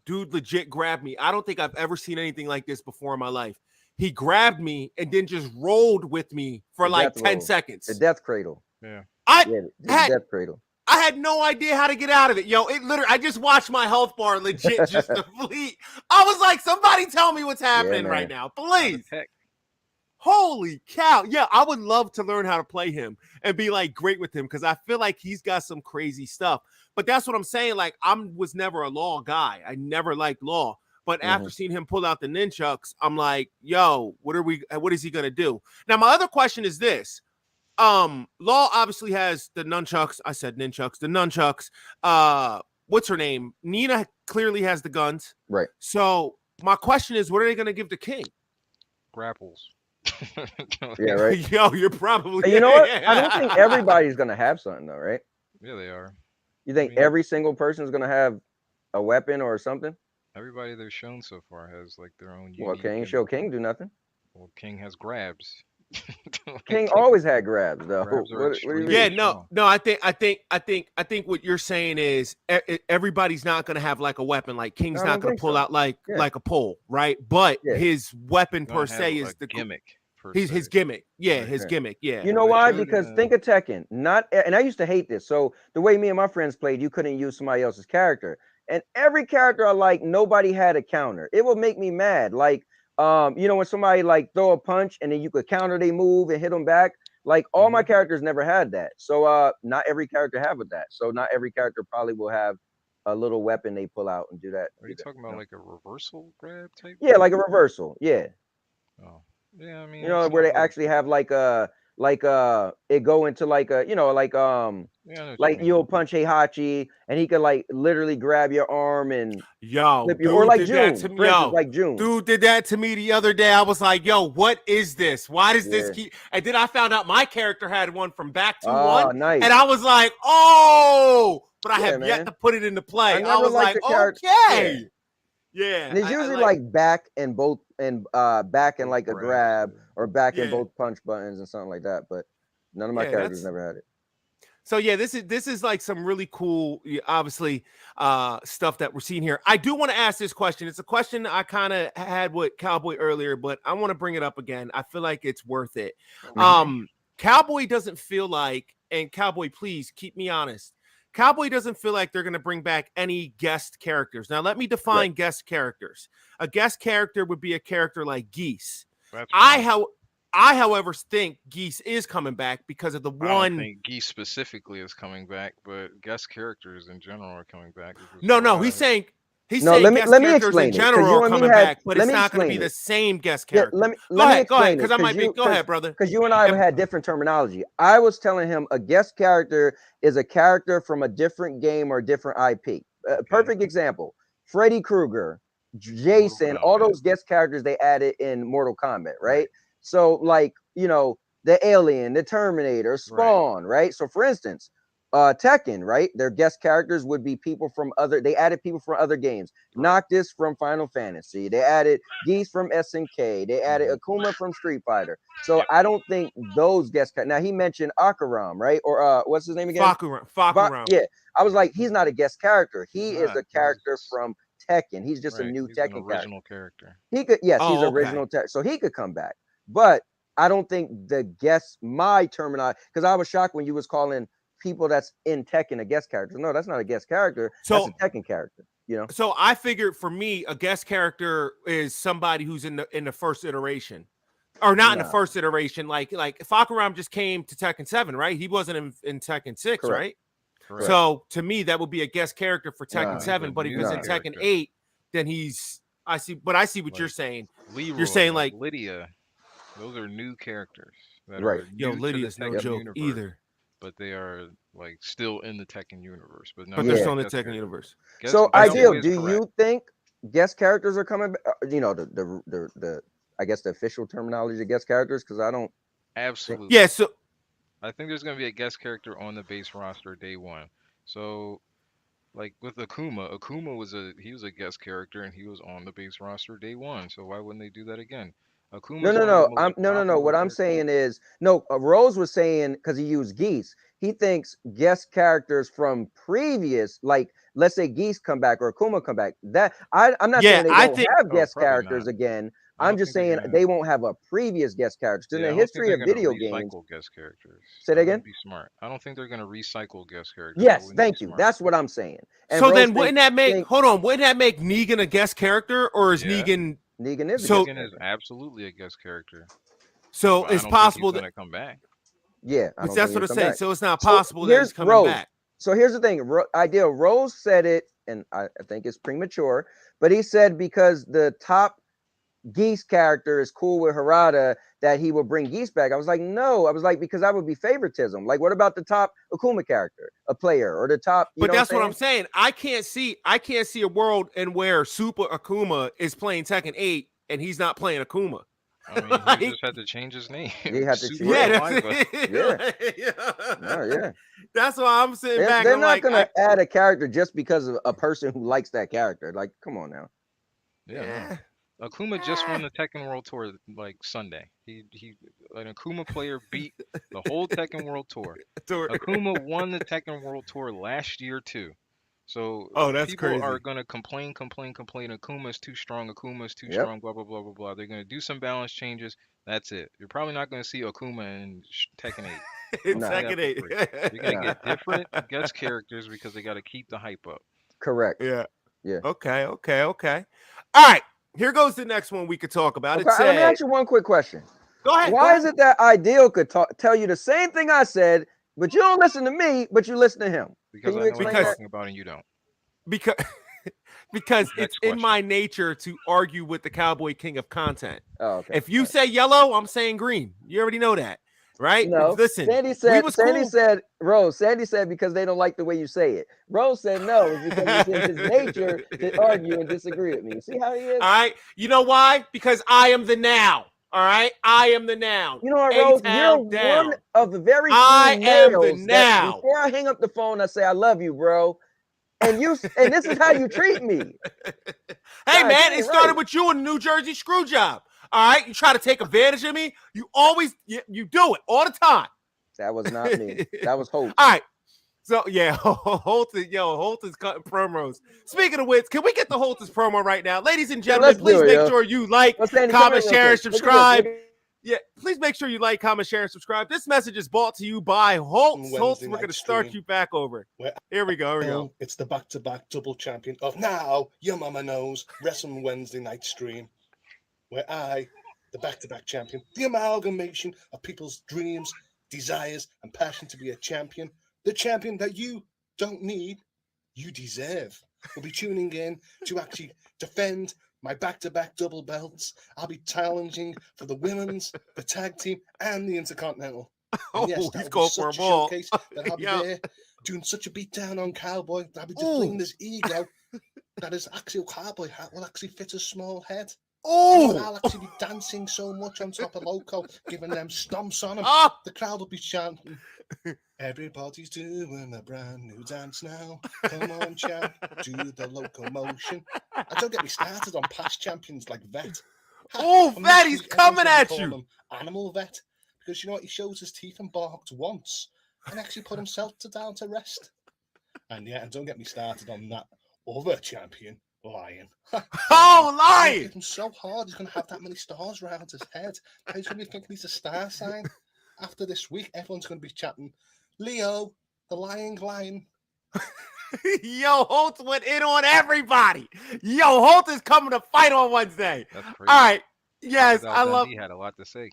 [SPEAKER 1] dude legit grabbed me. I don't think I've ever seen anything like this before in my life. He grabbed me and then just rolled with me for like 10 seconds.
[SPEAKER 6] The death cradle.
[SPEAKER 2] Yeah.
[SPEAKER 6] The death cradle.
[SPEAKER 1] I had no idea how to get out of it. Yo, it literally, I just watched my health bar legit just deplete. I was like, somebody tell me what's happening right now, please. Holy cow. Yeah, I would love to learn how to play him and be like great with him, because I feel like he's got some crazy stuff. But that's what I'm saying. Like, was never a Law guy. I never liked Law. But after seeing him pull out the nunchucks, I'm like, yo, what is he going to do? Now, my other question is this. Law obviously has the nunchucks. I said nunchucks. The nunchucks. What's her name? Nina clearly has the guns.
[SPEAKER 6] Right.
[SPEAKER 1] So my question is, what are they going to give the King?
[SPEAKER 2] Grapples.
[SPEAKER 6] Yeah, right.
[SPEAKER 1] Yo, you're probably.
[SPEAKER 6] And you know what? I don't think everybody's going to have something though, right?
[SPEAKER 2] Yeah, they are.
[SPEAKER 6] You think every single person is going to have a weapon or something?
[SPEAKER 2] Everybody they've shown so far has like their own.
[SPEAKER 6] Well, King do nothing.
[SPEAKER 2] Well, King has grabs.
[SPEAKER 6] King always had grabs though.
[SPEAKER 1] I think what you're saying is everybody's not going to have like a weapon. Like King's not going to pull out like a pole, right? But his weapon per se is the
[SPEAKER 2] gimmick.
[SPEAKER 1] His gimmick. Yeah, his gimmick. Yeah.
[SPEAKER 6] You know why? Because think of Tekken. And I used to hate this. So the way me and my friends played, you couldn't use somebody else's character. And every character I like, nobody had a counter. It would make me mad. Like, when somebody like throw a punch and then you could counter they move and hit them back. Like all my characters never had that. So not every character have with that. So not every character probably will have a little weapon they pull out and do that.
[SPEAKER 2] Are you talking about like a reversal grab type?
[SPEAKER 6] Yeah, like a reversal. Yeah.
[SPEAKER 2] Oh. Yeah, I mean,
[SPEAKER 6] where they actually have like it go into like a, like
[SPEAKER 2] Yeah, I know what
[SPEAKER 6] like
[SPEAKER 2] you
[SPEAKER 6] you'll
[SPEAKER 2] mean.
[SPEAKER 6] punch Heihachi and he could like literally grab your arm and
[SPEAKER 1] Yo,
[SPEAKER 6] flip you, or
[SPEAKER 1] dude
[SPEAKER 6] like
[SPEAKER 1] did that to
[SPEAKER 6] June,
[SPEAKER 1] me.
[SPEAKER 6] for instance,
[SPEAKER 1] Yo,
[SPEAKER 6] like June.
[SPEAKER 1] dude did that to me the other day. I was like, yo, what is this? Why does this
[SPEAKER 6] Yeah.
[SPEAKER 1] keep? And then I found out my character had one from back to
[SPEAKER 6] Oh,
[SPEAKER 1] one,
[SPEAKER 6] nice.
[SPEAKER 1] and I was like, oh, but I
[SPEAKER 6] Yeah,
[SPEAKER 1] have yet
[SPEAKER 6] man.
[SPEAKER 1] to put it into play.
[SPEAKER 6] I
[SPEAKER 1] I
[SPEAKER 6] never
[SPEAKER 1] was
[SPEAKER 6] liked
[SPEAKER 1] like,
[SPEAKER 6] the character.
[SPEAKER 1] okay, yeah.
[SPEAKER 6] And it's
[SPEAKER 1] I
[SPEAKER 6] usually
[SPEAKER 1] like,
[SPEAKER 6] like back and both and back and
[SPEAKER 2] Both
[SPEAKER 6] like a
[SPEAKER 2] grabs,
[SPEAKER 6] grab
[SPEAKER 2] yeah.
[SPEAKER 6] or back and
[SPEAKER 1] yeah,
[SPEAKER 6] both punch buttons and something like that. But none of my
[SPEAKER 1] yeah.
[SPEAKER 6] characters
[SPEAKER 1] That's
[SPEAKER 6] never had it.
[SPEAKER 1] so yeah. This is like some really cool, obviously, stuff that we're seeing here. I do want to ask this question. It's a question I kind of had with Cowboy earlier, but I want to bring it up again. I feel like it's worth it. Cowboy doesn't feel like, and Cowboy, please keep me honest. Cowboy doesn't feel like they're going to bring back any guest characters. Now, let me define guest characters. A guest character would be a character like Geese.
[SPEAKER 2] That's
[SPEAKER 1] I, however, think Geese is coming back because of the
[SPEAKER 2] I don't
[SPEAKER 1] one.
[SPEAKER 2] think Geese specifically is coming back, but guest characters in general are coming back.
[SPEAKER 1] No, he's saying
[SPEAKER 6] No, let me
[SPEAKER 1] guest
[SPEAKER 6] let me
[SPEAKER 1] characters in
[SPEAKER 6] explain it, 'cause
[SPEAKER 1] general
[SPEAKER 6] you
[SPEAKER 1] are
[SPEAKER 6] and me
[SPEAKER 1] coming
[SPEAKER 6] had.
[SPEAKER 1] back, but
[SPEAKER 6] Let
[SPEAKER 1] it's
[SPEAKER 6] me
[SPEAKER 1] not going to be
[SPEAKER 6] explain
[SPEAKER 1] the
[SPEAKER 6] it.
[SPEAKER 1] same guest
[SPEAKER 6] Yeah,
[SPEAKER 1] character.
[SPEAKER 6] let me
[SPEAKER 1] Go ahead,
[SPEAKER 6] explain
[SPEAKER 1] because
[SPEAKER 6] it,
[SPEAKER 1] I might be. Go ahead, brother.
[SPEAKER 6] because you and I have
[SPEAKER 1] And-
[SPEAKER 6] had different terminology. I was telling him a guest character is a character from a different game or different IP. Perfect example: Freddy Krueger, Jason, all
[SPEAKER 2] Kombat.
[SPEAKER 6] those guest characters they added in Mortal Kombat, right? So, like, the Alien, the Terminator, Spawn, right? So, for instance, Tekken, right? Their guest characters would be people from other. They added people from other games. Noctis from Final Fantasy. They added Geese from SNK. They added Akuma from Street Fighter. So I don't think those guest characters. Now he mentioned Akaram, right? Or what's his name again?
[SPEAKER 1] Fakuram.
[SPEAKER 6] Yeah, I was like, he's not a guest character. He
[SPEAKER 2] He's
[SPEAKER 6] is
[SPEAKER 2] not.
[SPEAKER 6] a character from Tekken. He's just a
[SPEAKER 2] Right.
[SPEAKER 6] new
[SPEAKER 2] He's an
[SPEAKER 6] Tekken character.
[SPEAKER 2] original character.
[SPEAKER 6] He could, yes, he's
[SPEAKER 1] Oh, okay.
[SPEAKER 6] original tech, so he could come back. But I don't think the guest, my terminology, because I was shocked when you was calling people that's in Tekken a guest character. No, that's not a guest character.
[SPEAKER 1] So-
[SPEAKER 6] that's a Tekken character.
[SPEAKER 1] So I figured for me, a guest character is somebody who's in the first iteration, or not in the
[SPEAKER 6] Nah.
[SPEAKER 1] first iteration. Like Fakuram just came to Tekken 7, right? He wasn't in Tekken 6,
[SPEAKER 6] Correct.
[SPEAKER 1] right?
[SPEAKER 2] Correct.
[SPEAKER 1] So to me, that would be a guest character for Tekken
[SPEAKER 6] Nah.
[SPEAKER 1] 7. But if he's in
[SPEAKER 6] Nah.
[SPEAKER 1] Tekken 8, then he's I see what
[SPEAKER 2] Like,
[SPEAKER 1] you're saying.
[SPEAKER 2] Leroy,
[SPEAKER 1] You're saying like
[SPEAKER 2] Lydia. Those are new characters that
[SPEAKER 6] Right.
[SPEAKER 2] are
[SPEAKER 1] yo,
[SPEAKER 2] new to
[SPEAKER 1] Lydia's
[SPEAKER 2] the
[SPEAKER 1] no
[SPEAKER 2] Tekken
[SPEAKER 1] joke
[SPEAKER 2] universe,
[SPEAKER 1] either.
[SPEAKER 2] but they are like still in the Tekken universe. But no,
[SPEAKER 1] But they're
[SPEAKER 6] Yeah.
[SPEAKER 1] still in the
[SPEAKER 2] guest
[SPEAKER 1] Tekken
[SPEAKER 2] characters.
[SPEAKER 1] universe.
[SPEAKER 6] So
[SPEAKER 1] I see.
[SPEAKER 6] Ideal,
[SPEAKER 2] Cowboy is
[SPEAKER 6] do
[SPEAKER 2] correct.
[SPEAKER 6] you think guest characters are coming back? The I guess the official terminology of guest characters, because I don't.
[SPEAKER 2] Absolutely.
[SPEAKER 1] Yeah, so
[SPEAKER 2] I think there's gonna be a guest character on the base roster day one. So, like with Akuma, was a guest character and he was on the base roster day one. So why wouldn't they do that again? Akuma's
[SPEAKER 6] No. No. What I'm saying is, no. Rose was saying, because he used Geese, he thinks guest characters from previous, like let's say Geese come back or Akuma come back. That I'm not
[SPEAKER 1] Yeah,
[SPEAKER 6] saying they
[SPEAKER 1] I
[SPEAKER 6] won't
[SPEAKER 1] think-
[SPEAKER 6] have guest
[SPEAKER 2] probably
[SPEAKER 6] characters
[SPEAKER 2] not.
[SPEAKER 6] again.
[SPEAKER 2] I
[SPEAKER 6] I'm
[SPEAKER 2] don't
[SPEAKER 6] just
[SPEAKER 2] think they're
[SPEAKER 6] saying
[SPEAKER 2] gonna-
[SPEAKER 6] they won't have a previous guest character. In
[SPEAKER 2] Yeah,
[SPEAKER 6] the
[SPEAKER 2] I don't think
[SPEAKER 6] history
[SPEAKER 2] they're
[SPEAKER 6] of
[SPEAKER 2] gonna
[SPEAKER 6] video games.
[SPEAKER 2] recycle guest characters.
[SPEAKER 6] Say that
[SPEAKER 2] That
[SPEAKER 6] again?
[SPEAKER 2] wouldn't be smart. I don't think they're gonna recycle guest characters. That
[SPEAKER 6] Yes,
[SPEAKER 2] wouldn't be
[SPEAKER 6] thank you.
[SPEAKER 2] smart.
[SPEAKER 6] That's what I'm saying. And
[SPEAKER 1] so
[SPEAKER 6] Rose
[SPEAKER 1] then wouldn't that make
[SPEAKER 6] think
[SPEAKER 1] hold on, wouldn't that make Negan a guest character, or is
[SPEAKER 2] Yeah.
[SPEAKER 1] Negan
[SPEAKER 6] Negan is a
[SPEAKER 1] So-
[SPEAKER 6] guest
[SPEAKER 2] Tekken is
[SPEAKER 6] character.
[SPEAKER 2] absolutely a guest character.
[SPEAKER 1] so
[SPEAKER 2] But I
[SPEAKER 1] it's
[SPEAKER 2] don't
[SPEAKER 1] possible
[SPEAKER 2] think
[SPEAKER 1] that
[SPEAKER 2] he's gonna come back.
[SPEAKER 6] Yeah, I don't
[SPEAKER 1] that's
[SPEAKER 6] think
[SPEAKER 1] what
[SPEAKER 6] he'll
[SPEAKER 1] I'm
[SPEAKER 6] come
[SPEAKER 1] saying.
[SPEAKER 6] back.
[SPEAKER 1] So it's not
[SPEAKER 6] So
[SPEAKER 1] possible that
[SPEAKER 6] here's
[SPEAKER 1] he's coming
[SPEAKER 6] Rose.
[SPEAKER 1] back.
[SPEAKER 6] So here's the thing. Ideal Rose said it, and I think it's premature, but he said because the top Geese character is cool with Harada that he will bring Geese back. I was like, no. I was like, because that would be favoritism. Like, what about the top Akuma character, a player, or the top?
[SPEAKER 1] But that's what I'm saying. I can't see a world in where Super Akuma is playing Tekken 8 and he's not playing Akuma.
[SPEAKER 2] I mean,
[SPEAKER 1] Like-
[SPEAKER 2] he just had to change his name.
[SPEAKER 6] He had to
[SPEAKER 2] Super
[SPEAKER 6] change-
[SPEAKER 1] Yeah,
[SPEAKER 6] Yeah,
[SPEAKER 1] that's it.
[SPEAKER 6] Oh, yeah.
[SPEAKER 1] That's why I'm sitting back.
[SPEAKER 6] They're
[SPEAKER 1] I'm
[SPEAKER 6] not
[SPEAKER 1] like,
[SPEAKER 6] gonna add a character just because of a person who likes that character. Like, come on now.
[SPEAKER 2] Yeah. no.
[SPEAKER 1] yeah.
[SPEAKER 2] Akuma just won the Tekken World Tour like Sunday. He an Akuma player beat the whole Tekken World Tour. Akuma won the Tekken World Tour last year too. So
[SPEAKER 1] Oh, that's
[SPEAKER 2] people
[SPEAKER 1] crazy.
[SPEAKER 2] are gonna complain. Akuma's too strong. Akuma's too
[SPEAKER 6] Yep.
[SPEAKER 2] strong. Blah blah blah blah blah. They're gonna do some balance changes. That's it. You're probably not gonna see Akuma in Tekken 8.
[SPEAKER 1] In
[SPEAKER 6] Nah.
[SPEAKER 1] Tekken 8.
[SPEAKER 2] You're gonna
[SPEAKER 6] Nah.
[SPEAKER 2] get different guest characters because they got to keep the hype up.
[SPEAKER 6] Correct.
[SPEAKER 1] Yeah.
[SPEAKER 6] Yeah.
[SPEAKER 1] Okay. All right. Here goes the next one we could talk about.
[SPEAKER 6] Okay,
[SPEAKER 1] It
[SPEAKER 6] let me
[SPEAKER 1] said,
[SPEAKER 6] ask you one quick question.
[SPEAKER 1] go ahead.
[SPEAKER 6] Why is it that Ideal could tell you the same thing I said, but you don't listen to me, but you listen to him?
[SPEAKER 2] Because
[SPEAKER 6] Can
[SPEAKER 2] I
[SPEAKER 6] you
[SPEAKER 2] know what
[SPEAKER 6] explain
[SPEAKER 2] I'm
[SPEAKER 1] that?
[SPEAKER 2] talking about and you don't.
[SPEAKER 1] Because because it's
[SPEAKER 2] Next
[SPEAKER 1] in
[SPEAKER 2] question.
[SPEAKER 1] my nature to argue with the Cowboy King of content.
[SPEAKER 6] Oh, okay.
[SPEAKER 1] If you say yellow, I'm saying green. You already know that. right?
[SPEAKER 6] No,
[SPEAKER 1] Listen,
[SPEAKER 6] Sandy
[SPEAKER 1] we
[SPEAKER 6] said.
[SPEAKER 1] was
[SPEAKER 6] Sandy
[SPEAKER 1] cool.
[SPEAKER 6] said. Rose. Sandy said because they don't like the way you say it. Rose said no, it's because it's in his nature to argue and disagree with me. See how he is?
[SPEAKER 1] All right. You know why? Because I am the now. All right. I am the now.
[SPEAKER 6] You know what, Rose? You're
[SPEAKER 1] A-town
[SPEAKER 6] one
[SPEAKER 1] down.
[SPEAKER 6] of the very
[SPEAKER 1] I
[SPEAKER 6] few
[SPEAKER 1] am the
[SPEAKER 6] males that
[SPEAKER 1] now.
[SPEAKER 6] before I hang up the phone, I say I love you, bro. And this is how you treat me.
[SPEAKER 1] Hey,
[SPEAKER 6] Guys,
[SPEAKER 1] man,
[SPEAKER 6] he
[SPEAKER 1] it
[SPEAKER 6] ain't
[SPEAKER 1] started
[SPEAKER 6] right.
[SPEAKER 1] with you in the New Jersey screw job. All right. You try to take advantage of me. You always, you do it all the time.
[SPEAKER 6] That was not me. That was Hope.
[SPEAKER 1] All right. So, yeah, Holt is cutting promos. Speaking of which, can we get the Holt's promo right now? Ladies and gentlemen,
[SPEAKER 6] Let's do
[SPEAKER 1] please
[SPEAKER 6] it,
[SPEAKER 1] make
[SPEAKER 6] yo.
[SPEAKER 1] sure you like,
[SPEAKER 6] Well, Sandy, come
[SPEAKER 1] comment,
[SPEAKER 6] here real
[SPEAKER 1] share, and
[SPEAKER 6] quick. Look at this.
[SPEAKER 1] subscribe.
[SPEAKER 6] Look at
[SPEAKER 1] Yeah, please make sure you like, comment, share, and subscribe. This message is brought to you by Holtz.
[SPEAKER 8] Wednesday
[SPEAKER 1] Holtz, we're
[SPEAKER 8] night
[SPEAKER 1] going to start
[SPEAKER 8] stream.
[SPEAKER 1] you back over.
[SPEAKER 8] Where
[SPEAKER 1] Here we go. Here we go.
[SPEAKER 8] It's the back-to-back double champion of Now Your Mama Knows Wrestling Wednesday night stream, where I, the back-to-back champion, the amalgamation of people's dreams, desires, and passion to be a champion, the champion that you don't need, you deserve, will be tuning in to actually defend my back-to-back double belts. I'll be challenging for the women's, the tag team, and the intercontinental. And yes,
[SPEAKER 1] Oh,
[SPEAKER 8] that
[SPEAKER 1] he's
[SPEAKER 8] will be
[SPEAKER 1] going for a
[SPEAKER 8] such a
[SPEAKER 1] ball.
[SPEAKER 8] showcase that I'll be
[SPEAKER 1] Yeah.
[SPEAKER 8] there doing such a beat down on Cowboy that I'll be
[SPEAKER 1] Ooh.
[SPEAKER 8] deflating his ego that his actual cowboy hat will actually fit his small head.
[SPEAKER 1] Oh,
[SPEAKER 8] And I'll actually be dancing so much on top of Loco, giving them stomps on him.
[SPEAKER 1] oh.
[SPEAKER 8] The crowd will be chanting, everybody's doing a brand new dance now. Come on, champ, do the locomotion. And don't get me started on past champions like Vet.
[SPEAKER 1] Oh,
[SPEAKER 8] From
[SPEAKER 1] Vet,
[SPEAKER 8] this
[SPEAKER 1] he's
[SPEAKER 8] week, everyone's
[SPEAKER 1] coming
[SPEAKER 8] gonna
[SPEAKER 1] at
[SPEAKER 8] call
[SPEAKER 1] you.
[SPEAKER 8] him Animal Vet, because you know what? He shows his teeth and barked once and actually put himself down to rest. And yeah, and don't get me started on that other champion, Lion.
[SPEAKER 1] Oh,
[SPEAKER 8] I'm
[SPEAKER 1] Lion.
[SPEAKER 8] gonna hit him so hard, he's going to have that many stars around his head. He's going to be thinking he's a star sign. After this week, everyone's going to be chatting, Leo, the lying lion.
[SPEAKER 1] Yo, Holt went in on everybody. Yo, Holt is coming to fight on Wednesday.
[SPEAKER 2] That's crazy.
[SPEAKER 1] All right. Yes, I love.
[SPEAKER 2] He had a lot to say.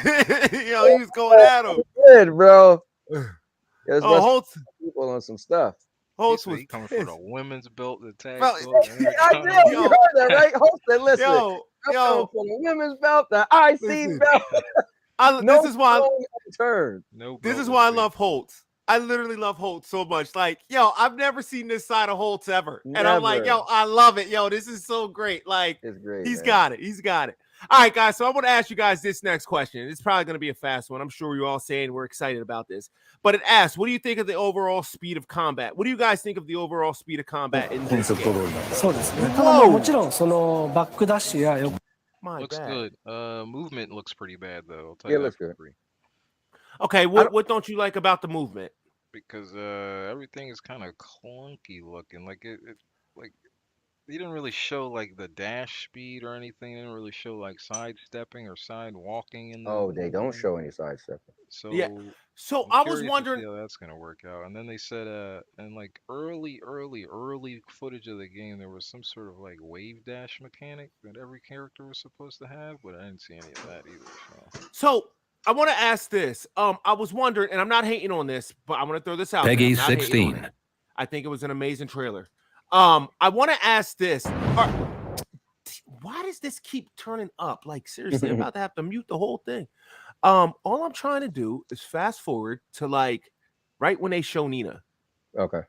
[SPEAKER 1] Yo, he was going at him.
[SPEAKER 6] Good, bro. There's
[SPEAKER 1] Oh, Holt.
[SPEAKER 6] people on some stuff.
[SPEAKER 1] Holt
[SPEAKER 2] He
[SPEAKER 1] was
[SPEAKER 2] coming for the women's belt, the tag
[SPEAKER 1] Bro,
[SPEAKER 2] belt.
[SPEAKER 6] I did. You heard that, right? Hope said, listen,
[SPEAKER 1] Yo,
[SPEAKER 6] I'm coming for the women's belt, the IC
[SPEAKER 1] Listen.
[SPEAKER 6] belt.
[SPEAKER 1] this is why.
[SPEAKER 6] Turn.
[SPEAKER 2] No
[SPEAKER 1] This
[SPEAKER 2] belt
[SPEAKER 1] is
[SPEAKER 2] was
[SPEAKER 1] why I
[SPEAKER 2] big.
[SPEAKER 1] love Holt. I literally love Holt so much. Like, yo, I've never seen this side of Holt ever. And I'm like,
[SPEAKER 6] Never.
[SPEAKER 1] yo, I love it. Yo, this is so great. Like,
[SPEAKER 6] It's great.
[SPEAKER 1] he's
[SPEAKER 6] man.
[SPEAKER 1] got it. He's got it. All right, guys. So I'm going to ask you guys this next question. It's probably going to be a fast one. I'm sure you're all saying we're excited about this. But it asks, what do you think of the overall speed of combat? What do you guys think of the overall speed of combat in
[SPEAKER 5] コン
[SPEAKER 1] this
[SPEAKER 5] セプト
[SPEAKER 1] game?
[SPEAKER 5] 通りだった。
[SPEAKER 4] そうですね。ただまあもちろんそのバックダッシュやよ
[SPEAKER 1] My
[SPEAKER 2] Looks
[SPEAKER 1] bad.
[SPEAKER 2] good. Movement looks pretty bad though. I'll tell
[SPEAKER 6] Yeah,
[SPEAKER 2] you
[SPEAKER 6] looks
[SPEAKER 2] that for
[SPEAKER 6] good.
[SPEAKER 2] free.
[SPEAKER 1] Okay, what don't you like about the movement?
[SPEAKER 2] Because everything is kind of clunky looking. Like like they didn't really show like the dash speed or anything. They didn't really show like sidestepping or side walking in the
[SPEAKER 6] Oh, they don't
[SPEAKER 2] game.
[SPEAKER 6] show any sidestepping.
[SPEAKER 2] So
[SPEAKER 1] Yeah. So
[SPEAKER 2] I'm
[SPEAKER 1] I was
[SPEAKER 2] curious to
[SPEAKER 1] wondering.
[SPEAKER 2] see how that's gonna work out. And then they said and like early footage of the game there was some sort of like wave dash mechanic that every character was supposed to have, but I didn't see any of that either.
[SPEAKER 1] So I want to ask this. I was wondering, and I'm not hating on this, but I want to throw this out. Peggy 16. I think it was an amazing trailer. I want to ask this. Why does this keep turning up? Like, seriously, I'm about to have to mute the whole thing. All I'm trying to do is fast forward to like right when they show Nina.
[SPEAKER 6] Okay.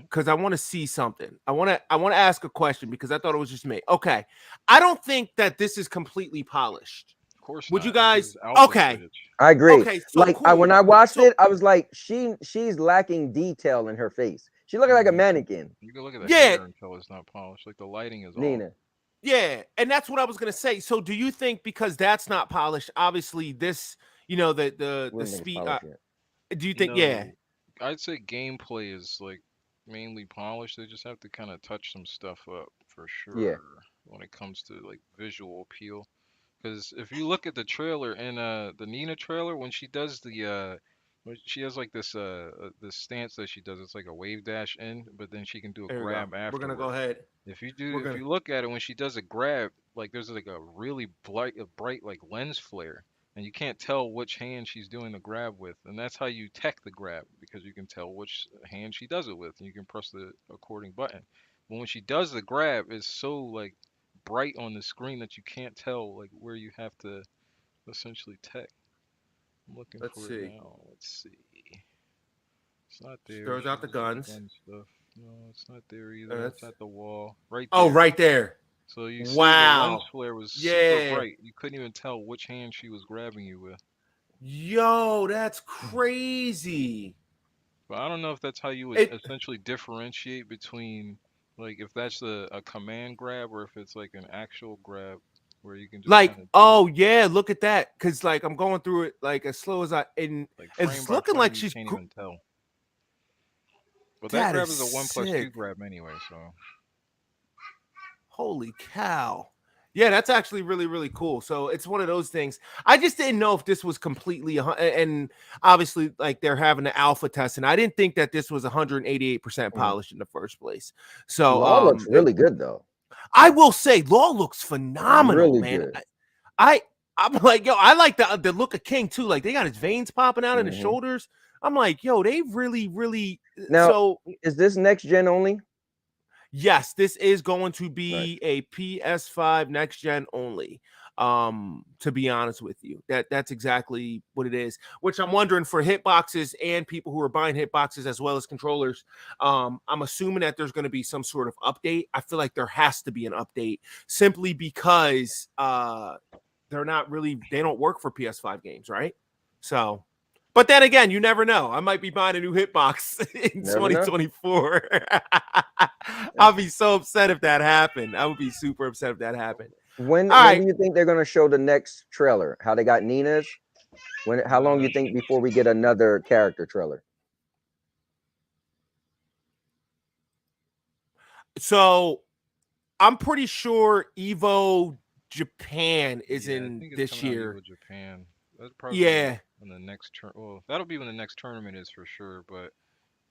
[SPEAKER 1] Because I want to see something. I want to ask a question because I thought it was just me. Okay. I don't think that this is completely polished.
[SPEAKER 2] Of course.
[SPEAKER 1] Would
[SPEAKER 2] not.
[SPEAKER 1] you
[SPEAKER 2] This
[SPEAKER 1] guys?
[SPEAKER 2] is alpha
[SPEAKER 1] Okay.
[SPEAKER 2] footage.
[SPEAKER 6] I agree.
[SPEAKER 1] Okay, so
[SPEAKER 6] like
[SPEAKER 1] cool.
[SPEAKER 6] when I watched
[SPEAKER 1] So-
[SPEAKER 6] it, I was like, she's lacking detail in her face. She looking like a mannequin.
[SPEAKER 2] You can look at the
[SPEAKER 1] Yeah.
[SPEAKER 2] hair until it's not polished. Like the lighting is
[SPEAKER 6] Nina.
[SPEAKER 2] off.
[SPEAKER 1] Yeah, and that's what I was gonna say. So, do you think because that's not polished, obviously this, the
[SPEAKER 6] Wouldn't think it's
[SPEAKER 1] speed?
[SPEAKER 6] polished yet.
[SPEAKER 1] Do you think? Yeah.
[SPEAKER 2] I'd say gameplay is like mainly polished. They just have to kind of touch some stuff up for sure when it comes to like visual appeal. Because if you look at the trailer in the Nina trailer, when she does when she has like this stance that she does, it's like a wave dash in, but then she can do a
[SPEAKER 1] There we
[SPEAKER 2] grab
[SPEAKER 1] go.
[SPEAKER 2] after.
[SPEAKER 1] We're gonna go ahead.
[SPEAKER 2] If you look at it when she does a grab, like there's like a really bright like lens flare, and you can't tell which hand she's doing the grab with, and that's how you tech the grab because you can tell which hand she does it with, and you can press the according button. But when she does the grab, it's so like bright on the screen that you can't tell like where you have to essentially tech. I'm looking
[SPEAKER 1] Let's
[SPEAKER 2] for
[SPEAKER 1] see.
[SPEAKER 2] it now. Let's see. It's not there.
[SPEAKER 1] Throws out the
[SPEAKER 2] She's got
[SPEAKER 1] guns.
[SPEAKER 2] gun stuff. No, it's not there either.
[SPEAKER 1] That's-
[SPEAKER 2] It's at the wall. Right
[SPEAKER 1] Oh,
[SPEAKER 2] there.
[SPEAKER 1] right there.
[SPEAKER 2] So you see the
[SPEAKER 1] Wow.
[SPEAKER 2] lens flare was super
[SPEAKER 1] Yeah.
[SPEAKER 2] bright. You couldn't even tell which hand she was grabbing you with.
[SPEAKER 1] Yo, that's crazy.
[SPEAKER 2] But I don't know if that's how you would
[SPEAKER 1] It-
[SPEAKER 2] essentially differentiate between, like, if that's a command grab or if it's like an actual grab where you can just
[SPEAKER 1] Like,
[SPEAKER 2] kinda do,
[SPEAKER 1] oh yeah, look at that. Cause like I'm going through it like as slow as and
[SPEAKER 2] like
[SPEAKER 1] it's
[SPEAKER 2] frame by
[SPEAKER 1] looking
[SPEAKER 2] frame,
[SPEAKER 1] like
[SPEAKER 2] you
[SPEAKER 1] she's
[SPEAKER 2] can't
[SPEAKER 1] gr-
[SPEAKER 2] even tell. But
[SPEAKER 1] That
[SPEAKER 2] that grab
[SPEAKER 1] is
[SPEAKER 2] is a 1+2
[SPEAKER 1] sick.
[SPEAKER 2] grab anyway, so
[SPEAKER 1] Holy cow. Yeah, that's actually really, really cool. So it's one of those things. I just didn't know if this was completely, and obviously, like they're having the alpha test, and I didn't think that this was 188% polished in the first place. So
[SPEAKER 6] Law looks really good though.
[SPEAKER 1] I will say, Law looks phenomenal,
[SPEAKER 6] Really
[SPEAKER 1] man.
[SPEAKER 6] good.
[SPEAKER 1] I'm like, yo, I like the look of King too. Like they got his veins popping out in his
[SPEAKER 6] Mhm.
[SPEAKER 1] shoulders. I'm like, yo, they really, really.
[SPEAKER 6] Now-
[SPEAKER 1] So
[SPEAKER 6] Is this next gen only?
[SPEAKER 1] yes, this is going to be a PS5 next gen only. To be honest with you, that's exactly what it is. Which I'm wondering for hitboxes and people who are buying hitboxes as well as controllers. I'm assuming that there's going to be some sort of update. I feel like there has to be an update simply because they don't work for PS5 games, right? So. But then again, you never know. I might be buying a new hitbox in
[SPEAKER 6] Never know.
[SPEAKER 1] 2024. I'll be so upset if that happened. I would be super upset if that happened.
[SPEAKER 6] When
[SPEAKER 1] right.
[SPEAKER 6] do you think they're gonna show the next trailer? How they got Nina's? How long do you think before we get another character trailer?
[SPEAKER 1] So I'm pretty sure Evo Japan is
[SPEAKER 2] yeah, I
[SPEAKER 1] in
[SPEAKER 2] think it's
[SPEAKER 1] this
[SPEAKER 2] coming out
[SPEAKER 1] year.
[SPEAKER 2] Evo Japan. That's probably
[SPEAKER 1] Yeah.
[SPEAKER 2] in the next well, that'll be when the next tournament is for sure, but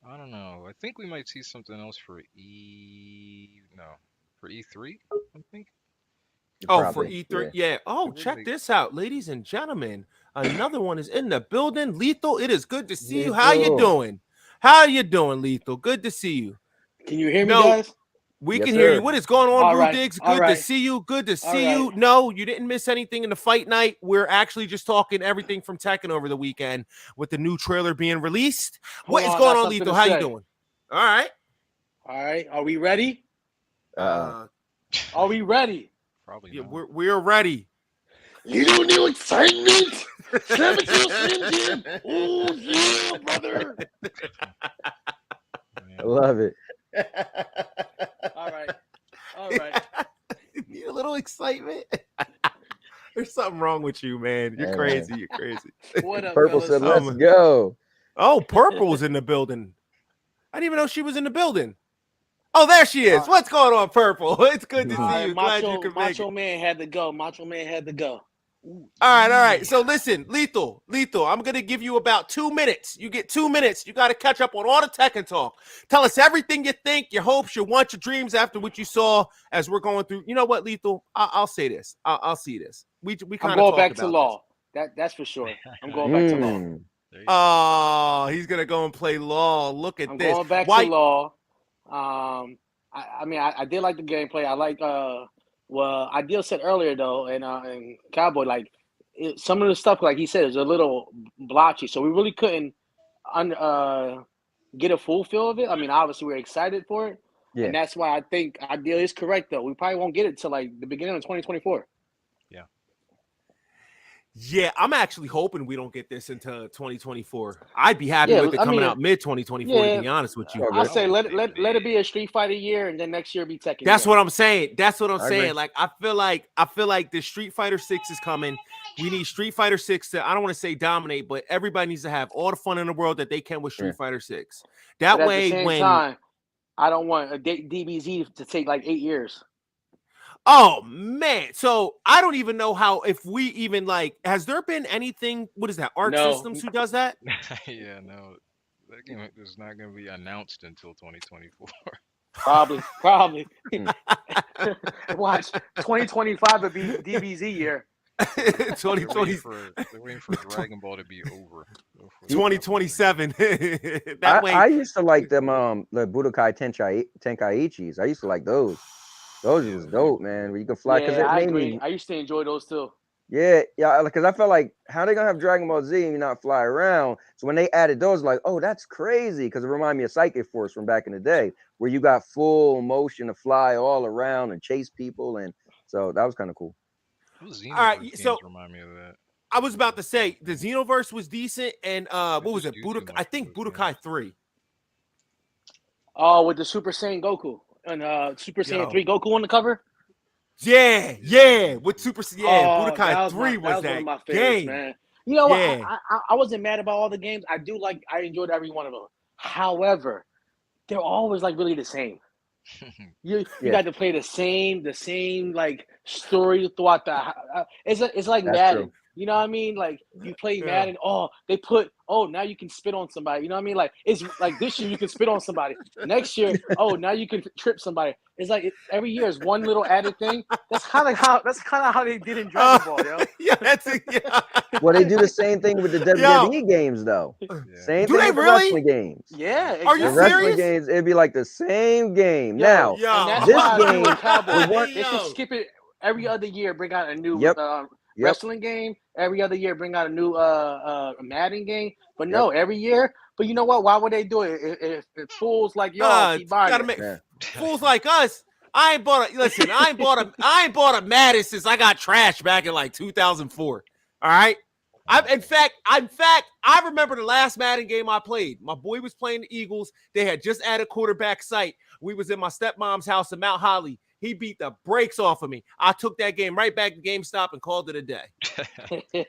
[SPEAKER 2] I don't know. I think we might see something else for for E3, I think.
[SPEAKER 1] Oh,
[SPEAKER 6] Probably,
[SPEAKER 1] for E3. Yeah. Oh,
[SPEAKER 2] It would
[SPEAKER 1] check
[SPEAKER 2] make-
[SPEAKER 1] this out, ladies and gentlemen. Another one is in the building. Lethal, it is good to see you. How you
[SPEAKER 6] Lethal.
[SPEAKER 1] doing? How you doing, Lethal? Good to see you.
[SPEAKER 7] Can you hear me,
[SPEAKER 1] No.
[SPEAKER 7] guys?
[SPEAKER 1] We
[SPEAKER 6] Yes,
[SPEAKER 1] can hear
[SPEAKER 6] sir.
[SPEAKER 1] you. What is going on,
[SPEAKER 7] All
[SPEAKER 1] Rue
[SPEAKER 7] right,
[SPEAKER 1] Diggs?
[SPEAKER 7] all
[SPEAKER 1] Good to
[SPEAKER 7] right.
[SPEAKER 1] see you. Good to
[SPEAKER 7] All
[SPEAKER 1] see you.
[SPEAKER 7] right.
[SPEAKER 1] No, you didn't miss anything in the fight night. We're actually just talking everything from Tekken over the weekend with the new trailer being released. What is
[SPEAKER 7] Hold on, I
[SPEAKER 1] going
[SPEAKER 7] got
[SPEAKER 1] on,
[SPEAKER 7] something
[SPEAKER 1] Lethal?
[SPEAKER 7] to
[SPEAKER 1] How you
[SPEAKER 7] say.
[SPEAKER 1] doing? All right.
[SPEAKER 7] All right, are we ready?
[SPEAKER 6] Uh-oh.
[SPEAKER 7] Are we ready?
[SPEAKER 2] Probably
[SPEAKER 1] Yeah,
[SPEAKER 2] not.
[SPEAKER 1] we're ready.
[SPEAKER 7] Little new excitement. Oh yeah, brother.
[SPEAKER 6] I
[SPEAKER 2] Man.
[SPEAKER 6] love it.
[SPEAKER 7] All right.
[SPEAKER 1] You need a little excitement. There's something wrong with you, man. You're
[SPEAKER 6] Hey,
[SPEAKER 1] crazy. You're crazy.
[SPEAKER 7] What up,
[SPEAKER 6] Purple
[SPEAKER 7] fellas?
[SPEAKER 6] said, "Let's
[SPEAKER 1] Um,
[SPEAKER 6] go."
[SPEAKER 1] Oh, Purple was in the building. I didn't even know she was in the building. Oh, there she is. What's going on, Purple? It's good to
[SPEAKER 7] All
[SPEAKER 1] see
[SPEAKER 7] right,
[SPEAKER 1] you. Glad you
[SPEAKER 7] Macho,
[SPEAKER 1] could make
[SPEAKER 7] Macho
[SPEAKER 1] it.
[SPEAKER 7] Man had to go. Macho Man had to go.
[SPEAKER 1] All right. So listen, Lethal. I'm gonna give you about 2 minutes. You get 2 minutes. You got to catch up on all the Tekken talk. Tell us everything you think, your hopes, your wants, your dreams after what you saw as we're going through. You know what, Lethal? I'll say this. I'll see this. We kind
[SPEAKER 7] I'm
[SPEAKER 1] of
[SPEAKER 7] going
[SPEAKER 1] talked
[SPEAKER 7] back
[SPEAKER 1] about
[SPEAKER 7] to
[SPEAKER 1] this.
[SPEAKER 7] law. That's for sure. I'm going back to law.
[SPEAKER 6] Mm.
[SPEAKER 2] There you go.
[SPEAKER 1] Oh, he's gonna go and play Law. Look at
[SPEAKER 7] I'm
[SPEAKER 1] this.
[SPEAKER 7] going back
[SPEAKER 1] Why?
[SPEAKER 7] to law. I mean, I did like the gameplay. I like Ideal said earlier though, and Cowboy, like some of the stuff, like he said, is a little blotchy, so we really couldn't get a full feel of it. I mean, obviously we're excited for it,
[SPEAKER 6] Yeah.
[SPEAKER 7] and that's why I think Ideal is correct though. We probably won't get it till like the beginning of 2024.
[SPEAKER 1] Yeah, I'm actually hoping we don't get this into 2024. I'd be happy
[SPEAKER 7] Yeah,
[SPEAKER 1] with it
[SPEAKER 7] I
[SPEAKER 1] coming
[SPEAKER 7] mean,
[SPEAKER 1] out mid 2024.
[SPEAKER 7] yeah.
[SPEAKER 1] To be honest with you,
[SPEAKER 6] Okay.
[SPEAKER 7] I say let
[SPEAKER 2] would say
[SPEAKER 7] it be a Street Fighter year, and then next year be Tekken.
[SPEAKER 1] that's
[SPEAKER 7] year.
[SPEAKER 1] what I'm saying. That's what I'm
[SPEAKER 6] I agree.
[SPEAKER 1] saying. Like I feel like the Street Fighter 6 is coming. We need Street Fighter 6 to, I don't want to say dominate, but everybody needs to have all the fun in the world that they can with Street
[SPEAKER 6] Yeah.
[SPEAKER 1] Fighter 6. That
[SPEAKER 7] But at
[SPEAKER 1] way,
[SPEAKER 7] the same
[SPEAKER 1] when
[SPEAKER 7] time, I don't want a DBZ to take like 8 years.
[SPEAKER 1] oh man, so I don't even know how if we even like has there been anything? What is that? Arc
[SPEAKER 7] No.
[SPEAKER 1] Systems who does that?
[SPEAKER 2] Yeah, no. That game is not going to be announced until 2024.
[SPEAKER 7] Probably.
[SPEAKER 6] Hmm.
[SPEAKER 7] Watch 2025 would be DBZ year.
[SPEAKER 1] 2020,
[SPEAKER 2] They're waiting for Dragon Ball to be over.
[SPEAKER 1] 2027. That
[SPEAKER 6] I
[SPEAKER 1] way,
[SPEAKER 6] used to like them the Budokai Tenkaichis. I used to like those. Those was dope, man. Where you could fly because
[SPEAKER 7] Yeah,
[SPEAKER 6] it
[SPEAKER 7] I
[SPEAKER 6] made
[SPEAKER 7] agree.
[SPEAKER 6] me.
[SPEAKER 7] I used to enjoy those too.
[SPEAKER 6] Yeah, because I felt like how they gonna have Dragon Ball Z and you not fly around? So when they added those, like, oh, that's crazy, because it reminded me of Psychic Force from back in the day, where you got full motion to fly all around and chase people, and so that was kind of cool.
[SPEAKER 2] Those
[SPEAKER 1] All right,
[SPEAKER 2] Xenoverse
[SPEAKER 1] so
[SPEAKER 2] games remind me of that.
[SPEAKER 1] I was about to say the Xenoverse was decent, and what was
[SPEAKER 2] just
[SPEAKER 1] it?
[SPEAKER 2] do too
[SPEAKER 1] Budokai,
[SPEAKER 2] much
[SPEAKER 1] I think
[SPEAKER 2] for those
[SPEAKER 1] Budokai 3.
[SPEAKER 7] Oh, with the Super Saiyan Goku and Super Saiyan
[SPEAKER 1] Yo.
[SPEAKER 7] 3 Goku on the cover.
[SPEAKER 1] Yeah, with Super Budokai
[SPEAKER 7] that
[SPEAKER 1] 3
[SPEAKER 7] was
[SPEAKER 1] was
[SPEAKER 7] one
[SPEAKER 1] that
[SPEAKER 7] of my favorites,
[SPEAKER 1] game.
[SPEAKER 7] man. You know what?
[SPEAKER 1] Yeah.
[SPEAKER 7] I wasn't mad about all the games. I enjoyed every one of them. However, they're always like really the same. You
[SPEAKER 6] Yeah.
[SPEAKER 7] got to play the same like story throughout the. It's like
[SPEAKER 6] That's
[SPEAKER 7] Madden.
[SPEAKER 6] true.
[SPEAKER 7] You know what I mean? Like you play
[SPEAKER 1] Yeah.
[SPEAKER 7] Madden. Now you can spit on somebody. You know what I mean? Like it's like this year you can spit on somebody. Next year, now you can trip somebody. It's like every year is one little added thing. That's kind of how they did in Dragon Ball, yo.
[SPEAKER 1] Yeah, that's it. Yeah.
[SPEAKER 6] Well, they do the same thing with the WWE games, though.
[SPEAKER 2] Yeah.
[SPEAKER 6] Same
[SPEAKER 1] Do
[SPEAKER 6] thing
[SPEAKER 1] they
[SPEAKER 6] with the
[SPEAKER 1] really?
[SPEAKER 6] wrestling games.
[SPEAKER 7] Yeah,
[SPEAKER 1] Are you
[SPEAKER 6] The
[SPEAKER 7] exactly.
[SPEAKER 6] wrestling
[SPEAKER 1] serious?
[SPEAKER 6] games, it'd be like the same game.
[SPEAKER 7] Yo,
[SPEAKER 6] Now,
[SPEAKER 1] Yo.
[SPEAKER 7] and that's
[SPEAKER 6] this
[SPEAKER 7] why I do
[SPEAKER 6] game,
[SPEAKER 7] with Cowboy.
[SPEAKER 6] the one-
[SPEAKER 7] They should skip it every other year. Bring out a new
[SPEAKER 6] Yep.
[SPEAKER 7] wrestling game. Every other year, bring out a new Madden game. But no, every year. But you know what? Why would they do it if fools like y'all keep buying
[SPEAKER 1] gotta
[SPEAKER 7] it?
[SPEAKER 1] make
[SPEAKER 6] Yeah.
[SPEAKER 1] fools like us. I ain't bought a Madden since I got trashed back in like 2004. All right. In fact, I remember the last Madden game I played. My boy was playing the Eagles. They had just added quarterback site. We was in my stepmom's house in Mount Holly. He beat the brakes off of me. I took that game right back to GameStop and called it a day.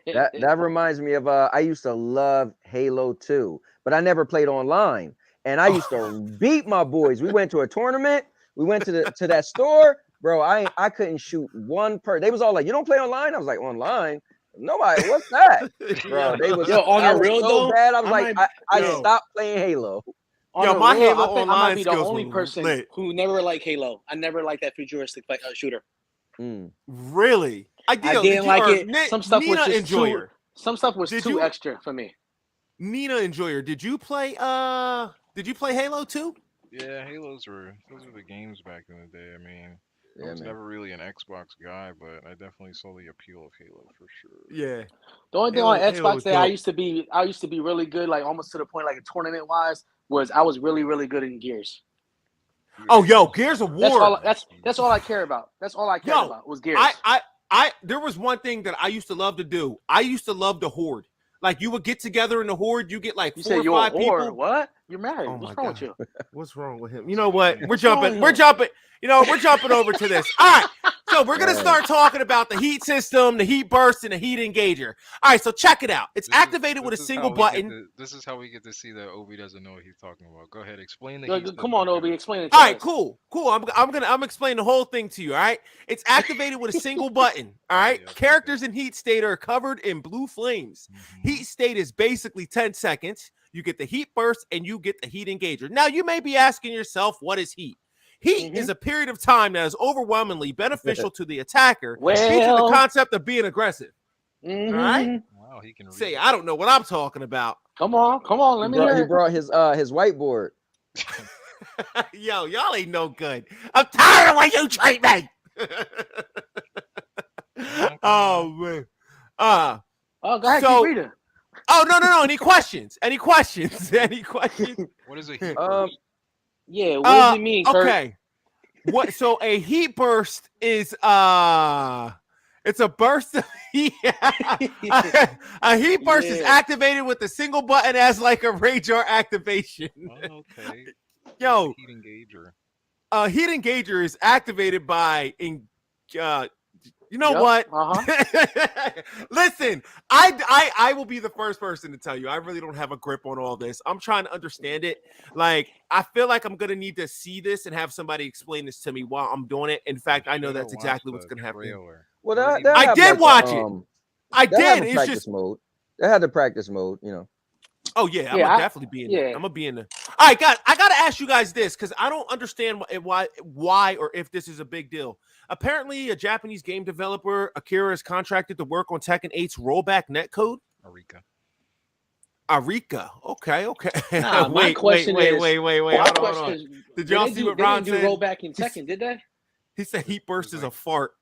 [SPEAKER 6] that reminds me of I used to love Halo 2, but I never played online. And I used to beat my boys. We went to a tournament. We went to that store, bro. I couldn't shoot one per. They was all like, "You don't play online?" I was like, "Online? Nobody. What's that, bro?" They was.
[SPEAKER 7] Yo, on
[SPEAKER 6] I
[SPEAKER 7] the
[SPEAKER 6] was
[SPEAKER 7] real
[SPEAKER 6] so
[SPEAKER 7] though,
[SPEAKER 6] bad. I was like, I
[SPEAKER 7] yo.
[SPEAKER 6] stopped playing Halo.
[SPEAKER 7] On
[SPEAKER 1] Yo,
[SPEAKER 7] the
[SPEAKER 1] my
[SPEAKER 7] real,
[SPEAKER 1] Halo
[SPEAKER 7] I think I might
[SPEAKER 1] online
[SPEAKER 7] be the
[SPEAKER 1] skills
[SPEAKER 7] only
[SPEAKER 1] were
[SPEAKER 7] person
[SPEAKER 1] lit.
[SPEAKER 7] who never liked Halo. I never liked that futuristic shooter.
[SPEAKER 1] Really?
[SPEAKER 7] I didn't like it. Some stuff was
[SPEAKER 1] Nina
[SPEAKER 7] just
[SPEAKER 1] Enjoyer.
[SPEAKER 7] Some stuff was
[SPEAKER 1] Did
[SPEAKER 7] too
[SPEAKER 1] you-
[SPEAKER 7] extra for me.
[SPEAKER 1] Nina Enjoyer. Did you play Halo 2?
[SPEAKER 2] Yeah, those were the games back in the day. I mean, I
[SPEAKER 6] Yeah,
[SPEAKER 2] was
[SPEAKER 6] man.
[SPEAKER 2] never really an Xbox guy, but I definitely saw the appeal of Halo for sure.
[SPEAKER 1] Yeah.
[SPEAKER 7] The only thing
[SPEAKER 1] Halo-
[SPEAKER 7] on
[SPEAKER 1] Halo
[SPEAKER 7] Xbox
[SPEAKER 1] was
[SPEAKER 7] that I
[SPEAKER 1] dope.
[SPEAKER 7] used to be really good, like almost to the point like tournament wise, was I was really, really good in Gears.
[SPEAKER 1] Oh, yo, Gears of War.
[SPEAKER 7] That's all I care about. That's all I cared
[SPEAKER 1] Yo,
[SPEAKER 7] about was Gears.
[SPEAKER 1] There was one thing that I used to love to do. I used to love the Horde. Like you would get together in the Horde, you get like
[SPEAKER 7] you
[SPEAKER 1] 4
[SPEAKER 7] say
[SPEAKER 1] or
[SPEAKER 7] you're a
[SPEAKER 1] 5 people.
[SPEAKER 7] whore. What? You're married.
[SPEAKER 1] Oh
[SPEAKER 7] What's
[SPEAKER 1] my
[SPEAKER 7] wrong
[SPEAKER 1] God.
[SPEAKER 7] with you?
[SPEAKER 1] What's wrong with him? You know what? We're
[SPEAKER 7] What's wrong
[SPEAKER 1] jumping.
[SPEAKER 7] with
[SPEAKER 1] We're
[SPEAKER 7] him?
[SPEAKER 1] jumping. We're jumping over to this. All right. So we're gonna
[SPEAKER 6] Yeah.
[SPEAKER 1] start talking about the heat system, the heat burst, and the heat engager. All right. So check it out. It's activated with a single button.
[SPEAKER 2] This is how we get to see that Obi doesn't know what he's talking about. Go ahead, explain the.
[SPEAKER 7] Go-
[SPEAKER 2] heat
[SPEAKER 7] Come
[SPEAKER 2] system
[SPEAKER 7] on,
[SPEAKER 2] to
[SPEAKER 7] Obi,
[SPEAKER 2] us.
[SPEAKER 7] explain it to
[SPEAKER 1] All right,
[SPEAKER 7] us.
[SPEAKER 1] cool. I'm explaining the whole thing to you. All right, it's activated with a single button. All right,
[SPEAKER 2] Yeah, okay.
[SPEAKER 1] characters in heat state are covered in blue flames.
[SPEAKER 2] Mhm.
[SPEAKER 1] Heat state is basically 10 seconds. You get the heat burst and you get the heat engager. Now you may be asking yourself, what is heat? Heat is a period of time that is overwhelmingly beneficial to the attacker, featuring the
[SPEAKER 7] Well,
[SPEAKER 1] concept of being aggressive.
[SPEAKER 7] mhm.
[SPEAKER 1] All right,
[SPEAKER 2] Wow, he can read.
[SPEAKER 1] say I don't know what I'm talking about.
[SPEAKER 7] Come on, let me hear
[SPEAKER 6] He
[SPEAKER 7] it.
[SPEAKER 6] brought his whiteboard.
[SPEAKER 1] Yo, y'all ain't no good. I'm tired of the way you treat me. Oh man.
[SPEAKER 7] Oh, go ahead,
[SPEAKER 1] So-
[SPEAKER 7] keep reading.
[SPEAKER 1] Oh no. Any questions? Any questions?
[SPEAKER 2] What is a heat
[SPEAKER 6] Um,
[SPEAKER 2] burst?
[SPEAKER 7] Yeah, what does it mean, Kurt?
[SPEAKER 1] Okay. What? So a heat burst is it's a burst of heat. A heat burst is
[SPEAKER 7] Yeah.
[SPEAKER 1] activated with a single button as like a radar activation.
[SPEAKER 2] Oh, okay.
[SPEAKER 1] Yo,
[SPEAKER 2] Heat engager.
[SPEAKER 1] a heat engager is activated by you know
[SPEAKER 7] Yep,
[SPEAKER 1] what?
[SPEAKER 7] uh-huh.
[SPEAKER 1] Listen, I will be the first person to tell you. I really don't have a grip on all this. I'm trying to understand it. Like, I feel like I'm gonna need to see this and have somebody explain this to me while I'm doing it. In fact, I know
[SPEAKER 2] Should've
[SPEAKER 1] that's
[SPEAKER 2] watched
[SPEAKER 1] exactly what's
[SPEAKER 2] the
[SPEAKER 1] gonna happen.
[SPEAKER 2] trailer.
[SPEAKER 6] Well,
[SPEAKER 2] 30
[SPEAKER 6] they'll
[SPEAKER 1] I
[SPEAKER 6] have,
[SPEAKER 1] did
[SPEAKER 6] like,
[SPEAKER 1] watch
[SPEAKER 6] the,
[SPEAKER 1] it. I
[SPEAKER 6] they'll have
[SPEAKER 1] did.
[SPEAKER 6] a
[SPEAKER 1] It's
[SPEAKER 6] practice
[SPEAKER 1] just
[SPEAKER 6] mode. They had the practice mode, you know.
[SPEAKER 1] oh yeah, I'm
[SPEAKER 7] Yeah,
[SPEAKER 1] gonna
[SPEAKER 7] I-
[SPEAKER 1] definitely be in
[SPEAKER 7] yeah.
[SPEAKER 1] there. I'm gonna be in there. All right, guys, I gotta ask you guys this because I don't understand why or if this is a big deal. Apparently, a Japanese game developer, Akira, is contracted to work on Tekken 8's rollback netcode. Arika. Okay.
[SPEAKER 7] Nah, my
[SPEAKER 1] wait.
[SPEAKER 7] question is-
[SPEAKER 1] Wait.
[SPEAKER 7] My
[SPEAKER 1] Hold
[SPEAKER 7] question
[SPEAKER 1] on.
[SPEAKER 7] is,
[SPEAKER 1] Did
[SPEAKER 7] they
[SPEAKER 1] y'all
[SPEAKER 7] didn't
[SPEAKER 1] see
[SPEAKER 7] do-
[SPEAKER 1] what
[SPEAKER 7] they
[SPEAKER 1] Ron
[SPEAKER 7] didn't do
[SPEAKER 1] said?
[SPEAKER 7] rollback in Tekken, did they?
[SPEAKER 1] He said heat burst is a fart.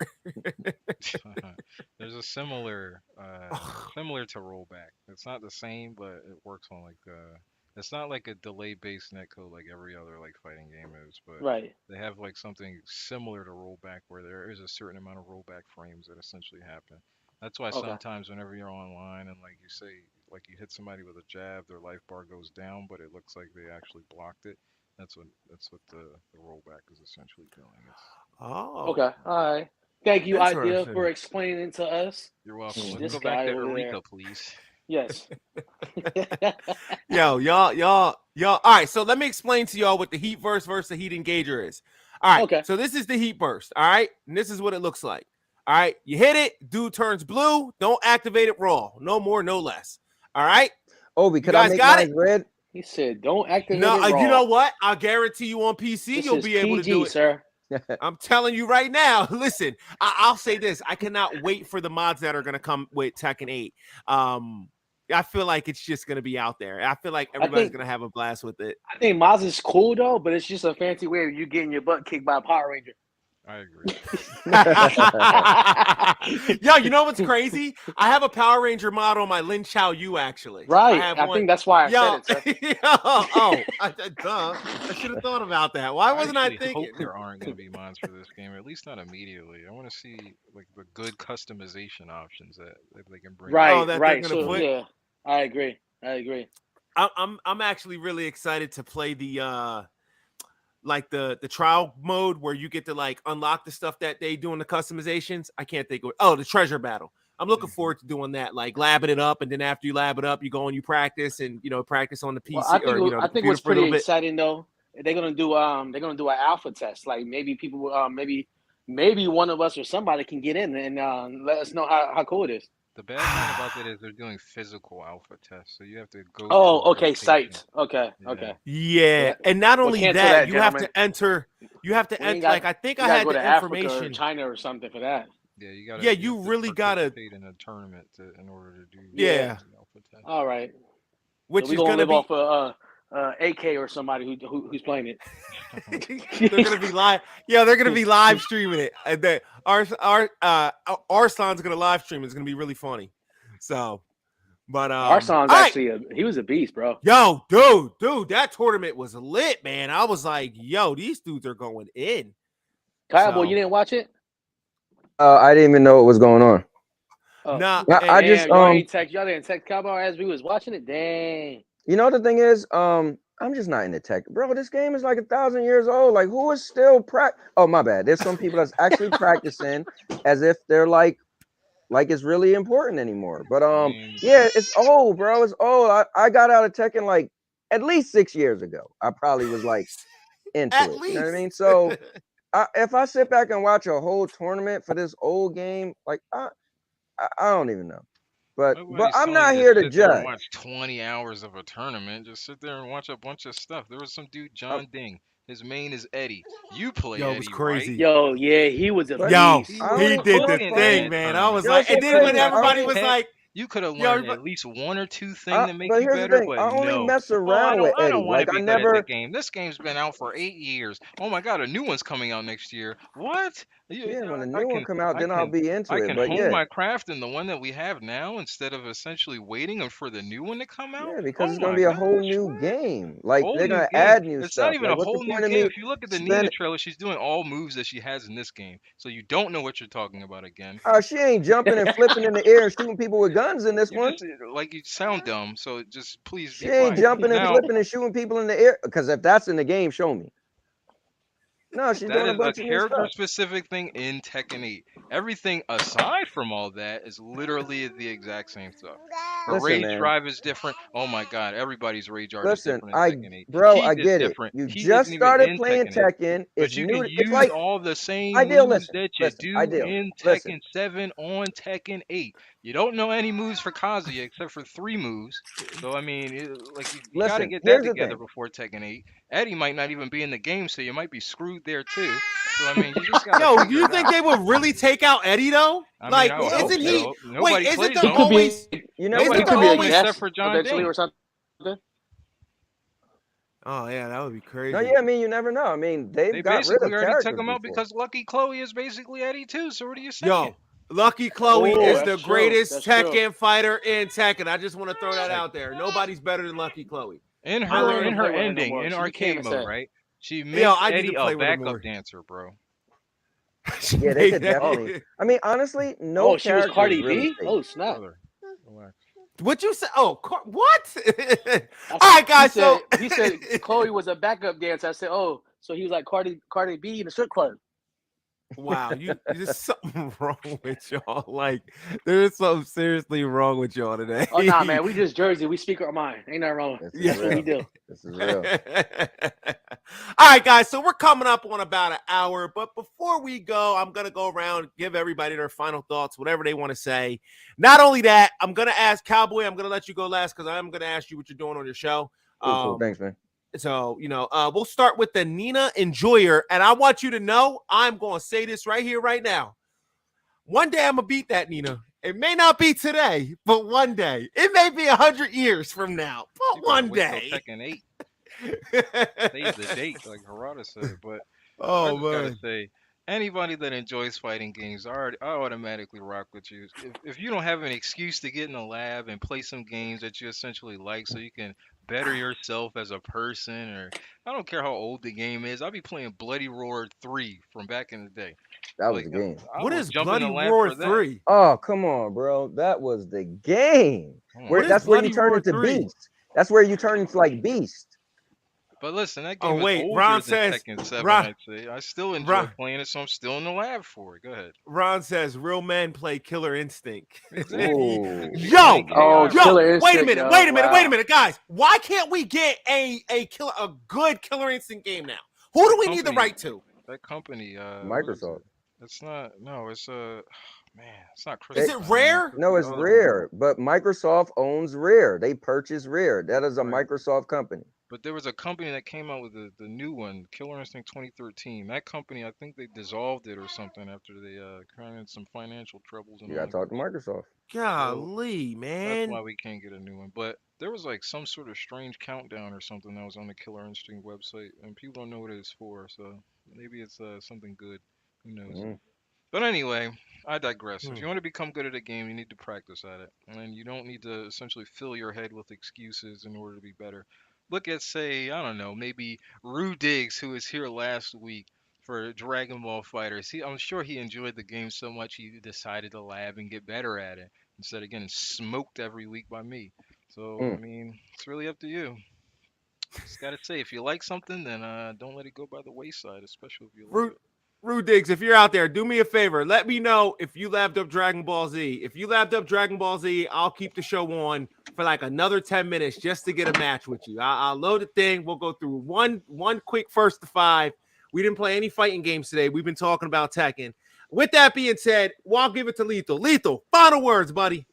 [SPEAKER 2] There's a similar to rollback. It's not the same, but it works on like it's not like a delay based netcode like every other like fighting game is, but
[SPEAKER 9] Right.
[SPEAKER 2] they have like something similar to rollback where there is a certain amount of rollback frames that essentially happen. That's why
[SPEAKER 9] Okay.
[SPEAKER 2] sometimes whenever you're online and like you say like you hit somebody with a jab, their life bar goes down, but it looks like they actually blocked it. That's what the rollback is essentially doing.
[SPEAKER 1] Oh.
[SPEAKER 9] Okay. All right. Thank you, Idea,
[SPEAKER 1] Interesting.
[SPEAKER 9] for explaining to us.
[SPEAKER 2] You're welcome. Let's
[SPEAKER 9] This
[SPEAKER 2] go back to
[SPEAKER 9] guy over
[SPEAKER 2] Eureka,
[SPEAKER 9] there.
[SPEAKER 2] please.
[SPEAKER 9] Yes.
[SPEAKER 1] Yo, y'all. All right, so let me explain to y'all what the heat burst versus the heat engager is. All right,
[SPEAKER 9] Okay.
[SPEAKER 1] so this is the heat burst. All right, and this is what it looks like. All right, you hit it, dude turns blue. Don't activate it raw. No more, no less. All right.
[SPEAKER 6] Obi, could
[SPEAKER 1] You
[SPEAKER 6] I
[SPEAKER 1] guys
[SPEAKER 6] make
[SPEAKER 1] got
[SPEAKER 6] mine
[SPEAKER 1] it?
[SPEAKER 6] red?
[SPEAKER 9] He said, "Don't activate
[SPEAKER 1] No,
[SPEAKER 9] it raw."
[SPEAKER 1] you know what? I'll guarantee you on PC
[SPEAKER 9] This
[SPEAKER 1] you'll
[SPEAKER 9] is
[SPEAKER 1] be able
[SPEAKER 9] PG,
[SPEAKER 1] to do it.
[SPEAKER 9] sir.
[SPEAKER 1] I'm telling you right now. Listen, I'll say this: I cannot wait for the mods that are going to come with Tekken 8. I feel like it's just going to be out there. I feel like everybody's going to have a blast with it.
[SPEAKER 9] I think Maz is cool though, but it's just a fancy way of you getting your butt kicked by a Power Ranger.
[SPEAKER 2] I agree.
[SPEAKER 1] Yo, you know what's crazy? I have a Power Ranger mod on my Lin Chao Yu actually.
[SPEAKER 9] Right.
[SPEAKER 1] have
[SPEAKER 9] I
[SPEAKER 1] one.
[SPEAKER 9] think that's why I
[SPEAKER 1] Yo,
[SPEAKER 9] said it, sir.
[SPEAKER 1] duh. I should have thought about that. Why wasn't I
[SPEAKER 2] actually
[SPEAKER 1] thinking?
[SPEAKER 2] hope there aren't going to be mods for this game, at least not immediately. I want to see like the good customization options that they can bring.
[SPEAKER 9] Right.
[SPEAKER 1] that they're
[SPEAKER 9] Right.
[SPEAKER 1] gonna
[SPEAKER 9] So
[SPEAKER 1] put?
[SPEAKER 9] yeah, I agree.
[SPEAKER 1] I'm actually really excited to play the like the trial mode where you get to like unlock the stuff that they do in the customizations. I can't think of the treasure battle. I'm looking forward to doing that, like labbing it up, and then after you lab it up, you go and you practice and practice on the PC.
[SPEAKER 9] Well, I think what's pretty exciting though, they're gonna do an alpha test. Like maybe people maybe one of us or somebody can get in and let us know how cool it is.
[SPEAKER 2] The bad thing about that is they're doing physical alpha tests, so you have to go.
[SPEAKER 9] Oh,
[SPEAKER 2] to a
[SPEAKER 9] okay,
[SPEAKER 2] location.
[SPEAKER 9] site. Okay,
[SPEAKER 2] Yeah.
[SPEAKER 9] okay.
[SPEAKER 1] Yeah, and not only
[SPEAKER 9] cancel
[SPEAKER 1] that,
[SPEAKER 9] that,
[SPEAKER 1] you have
[SPEAKER 9] gentlemen.
[SPEAKER 1] to enter. You have to
[SPEAKER 9] We ain't
[SPEAKER 1] enter.
[SPEAKER 9] got-
[SPEAKER 1] Like I think
[SPEAKER 9] You
[SPEAKER 1] I
[SPEAKER 9] gotta
[SPEAKER 1] had
[SPEAKER 9] go
[SPEAKER 1] the
[SPEAKER 9] to Africa or
[SPEAKER 1] information.
[SPEAKER 9] China or something for that.
[SPEAKER 2] Yeah, you gotta.
[SPEAKER 1] Yeah,
[SPEAKER 2] you
[SPEAKER 1] you
[SPEAKER 2] have to
[SPEAKER 1] really gotta.
[SPEAKER 2] participate in a tournament in order to do.
[SPEAKER 1] Yeah.
[SPEAKER 2] the alpha test.
[SPEAKER 9] All right.
[SPEAKER 1] Which
[SPEAKER 9] so
[SPEAKER 1] is
[SPEAKER 9] we're
[SPEAKER 1] gonna
[SPEAKER 9] live
[SPEAKER 1] be.
[SPEAKER 9] off AK or somebody who's playing it.
[SPEAKER 1] They're gonna be live. Yeah, they're gonna be live streaming it. And Arslan's gonna live stream. It's gonna be really funny. So, but
[SPEAKER 9] Arslan's actually he was a beast, bro.
[SPEAKER 1] Yo, dude, that tournament was lit, man. I was like, yo, these dudes are going in.
[SPEAKER 9] Kyle, boy, you didn't watch it?
[SPEAKER 6] I didn't even know what was going on.
[SPEAKER 9] Oh.
[SPEAKER 1] Nah,
[SPEAKER 6] I just
[SPEAKER 9] y'all didn't text Cowboy as we was watching it. Dang.
[SPEAKER 6] You know the thing is, I'm just not into tech, bro. This game is like 1,000 years old. Like, who is still Oh, my bad. There's some people that's actually practicing as if they're like it's really important anymore. But yeah, it's old, bro. It's old. I got out of Tekken like at least 6 years ago. I probably was like into
[SPEAKER 1] At
[SPEAKER 6] it.
[SPEAKER 1] least.
[SPEAKER 6] You know what I mean? So if I sit back and watch a whole tournament for this old game, like I don't even know. But I'm not here to judge.
[SPEAKER 2] And watch 20 hours of a tournament. Just sit there and watch a bunch of stuff. There was some dude, John Ding. His main is Eddie. You play Eddie,
[SPEAKER 1] it was crazy.
[SPEAKER 2] right?
[SPEAKER 9] Yo, yeah, he was a
[SPEAKER 1] Yo,
[SPEAKER 9] beast.
[SPEAKER 1] he did the thing, man. I was like, and then when everybody was like,
[SPEAKER 2] you could have learned at least one or two things to make
[SPEAKER 6] but
[SPEAKER 2] you
[SPEAKER 6] here's
[SPEAKER 2] better.
[SPEAKER 6] The thing.
[SPEAKER 2] But
[SPEAKER 6] I only
[SPEAKER 2] no.
[SPEAKER 6] mess around with Eddie.
[SPEAKER 2] I don't want to be good
[SPEAKER 6] never...
[SPEAKER 2] at the game. This game's been out for 8 years. Oh my god, a new one's coming out next year. What?
[SPEAKER 6] Yeah, when a new one come out, then I'll be into it.
[SPEAKER 2] I can
[SPEAKER 6] but
[SPEAKER 2] hone my craft in the one that we have now instead of essentially waiting for the new one to come out.
[SPEAKER 6] Yeah, because it's gonna be a whole new game. Like they're gonna add new stuff.
[SPEAKER 2] It's not even
[SPEAKER 6] like,
[SPEAKER 2] a whole new game. If you look at the Nina trailer, she's doing all moves that she has in this game. So you don't know what you're talking about again.
[SPEAKER 6] She ain't jumping and flipping in the air and shooting people with guns in this one.
[SPEAKER 2] Like you sound dumb. So just please.
[SPEAKER 6] She ain't jumping and flipping and shooting people in the air. Because if that's in the game, show me. No, she's doing a bunch of new stuff.
[SPEAKER 2] Character-specific thing in Tekken 8. Everything aside from all that is literally the exact same stuff. Her rage drive is different. Oh my god, everybody's rage art is different in Tekken 8.
[SPEAKER 6] Bro, I get it. You just started playing Tekken.
[SPEAKER 2] But you can use all the same moves that you do in Tekken 7 on Tekken 8. You don't know any moves for Kazuya except for 3 moves. So I mean, you gotta get that together before Tekken 8. Eddie might not even be in the game, so you might be screwed there too. So I mean, you just gotta.
[SPEAKER 1] Yo, do you think they would really take out Eddie though? Like, isn't he? Wait, isn't there always?
[SPEAKER 9] You know, he could be a guest except for John eventually or something.
[SPEAKER 1] Oh yeah, that would be crazy.
[SPEAKER 6] No, yeah, I mean, you never know. I mean, they've
[SPEAKER 2] They
[SPEAKER 6] got rid
[SPEAKER 2] basically
[SPEAKER 6] of
[SPEAKER 2] already took
[SPEAKER 6] characters
[SPEAKER 2] him out
[SPEAKER 6] before.
[SPEAKER 2] because Lucky Chloe is basically Eddie too. So what are you saying?
[SPEAKER 1] Yo, Lucky Chloe
[SPEAKER 9] Oh,
[SPEAKER 1] is the
[SPEAKER 9] that's true.
[SPEAKER 1] greatest
[SPEAKER 9] That's
[SPEAKER 1] Tekken fighter in Tekken. I just want to throw that
[SPEAKER 2] Like,
[SPEAKER 1] out there. Nobody's better than Lucky Chloe.
[SPEAKER 2] in
[SPEAKER 1] I
[SPEAKER 2] her
[SPEAKER 1] learned-
[SPEAKER 2] in her
[SPEAKER 9] play with her no
[SPEAKER 2] ending
[SPEAKER 9] more.
[SPEAKER 2] in
[SPEAKER 9] She
[SPEAKER 2] arcade
[SPEAKER 9] became a
[SPEAKER 2] mode,
[SPEAKER 9] set.
[SPEAKER 2] right? She
[SPEAKER 1] Yo,
[SPEAKER 2] makes
[SPEAKER 1] I need
[SPEAKER 2] Eddie
[SPEAKER 1] to play
[SPEAKER 2] a
[SPEAKER 1] with her
[SPEAKER 2] backup
[SPEAKER 1] more.
[SPEAKER 2] dancer, bro.
[SPEAKER 6] Yeah, they could definitely. I mean, honestly, no
[SPEAKER 9] Oh, she was
[SPEAKER 6] character
[SPEAKER 9] Cardi
[SPEAKER 6] is really
[SPEAKER 9] B?
[SPEAKER 6] fake.
[SPEAKER 9] Oh, snap.
[SPEAKER 2] Brother, relax.
[SPEAKER 1] What you say? Oh, what? All right, guys.
[SPEAKER 9] He said Chloe was a backup dancer. I said, oh, so he was like Cardi B in the strip club.
[SPEAKER 1] Wow, there's something wrong with y'all. Like, there's something seriously wrong with y'all today.
[SPEAKER 9] Oh, nah, man. We just Jersey. We speak our mind. Ain't nothing wrong.
[SPEAKER 6] This is
[SPEAKER 9] That's what we
[SPEAKER 6] real.
[SPEAKER 9] do.
[SPEAKER 6] This is real.
[SPEAKER 1] All right, guys. So we're coming up on about an hour, but before we go, I'm gonna go around, give everybody their final thoughts, whatever they want to say. Not only that, I'm gonna ask Cowboy. I'm gonna let you go last because I'm gonna ask you what you're doing on your show.
[SPEAKER 6] Cool. Thanks, man.
[SPEAKER 1] So, we'll start with the Nina Enjoyer. And I want you to know, I'm going to say this right here, right now. One day I'm going to beat that Nina. It may not be today, but one day. It may be 100 years from now, but one day.
[SPEAKER 2] Tekken 8. Save the date, like Harada said. But
[SPEAKER 1] Oh,
[SPEAKER 2] I just
[SPEAKER 1] man.
[SPEAKER 2] gotta say, anybody that enjoys fighting games, I automatically rock with you. If you don't have an excuse to get in the lab and play some games that you essentially like, so you can better yourself as a person, or I don't care how old the game is. I'll be playing Bloody Roar 3 from back in the day.
[SPEAKER 6] That was the game.
[SPEAKER 1] What is Bloody Roar 3?
[SPEAKER 6] Oh, come on, bro. That was the game. That's where you turn into Beast. That's where you turn into like Beast.
[SPEAKER 2] But listen, that game is older
[SPEAKER 1] Ron
[SPEAKER 2] than
[SPEAKER 1] says,
[SPEAKER 2] Tekken 7, I'd say. I still enjoy playing it, so I'm still in the lab for it. Go ahead.
[SPEAKER 1] Ron says, real men play Killer Instinct.
[SPEAKER 2] Exactly.
[SPEAKER 1] Yo,
[SPEAKER 9] Killer Instinct,
[SPEAKER 1] wait a
[SPEAKER 9] yo.
[SPEAKER 1] minute, guys. Why can't we get a good Killer Instinct game now? Who do we need the right to?
[SPEAKER 2] That company,
[SPEAKER 6] Microsoft.
[SPEAKER 2] It's not. No, it's man, it's not.
[SPEAKER 1] Is it Rare?
[SPEAKER 6] No, it's Rare. But Microsoft owns Rare. They purchased Rare. That is a Microsoft company.
[SPEAKER 2] But there was a company that came out with the new one, Killer Instinct 2013. That company, I think they dissolved it or something after they had some financial troubles.
[SPEAKER 6] You gotta talk to Microsoft.
[SPEAKER 1] Golly, man.
[SPEAKER 2] That's why we can't get a new one. But there was like some sort of strange countdown or something that was on the Killer Instinct website, and people don't know what it is for. So maybe it's something good. Who knows? But anyway, I digress. If you want to become good at a game, you need to practice at it, and you don't need to essentially fill your head with excuses in order to be better. Look at, say, I don't know, maybe Rue Diggs, who was here last week for Dragon Ball Fighters. I'm sure he enjoyed the game so much he decided to lab and get better at it instead of getting smoked every week by me. So, I mean, it's really up to you. Just gotta say, if you like something, then don't let it go by the wayside, especially if you love it.
[SPEAKER 1] Rue Diggs, if you're out there, do me a favor. Let me know if you labbed up Dragon Ball Z. If you labbed up Dragon Ball Z, I'll keep the show on for like another 10 minutes just to get a match with you. I'll load the thing. We'll go through one quick first to 5. We didn't play any fighting games today. We've been talking about Tekken. With that being said, I'll give it to Lethal. Lethal, final words, buddy.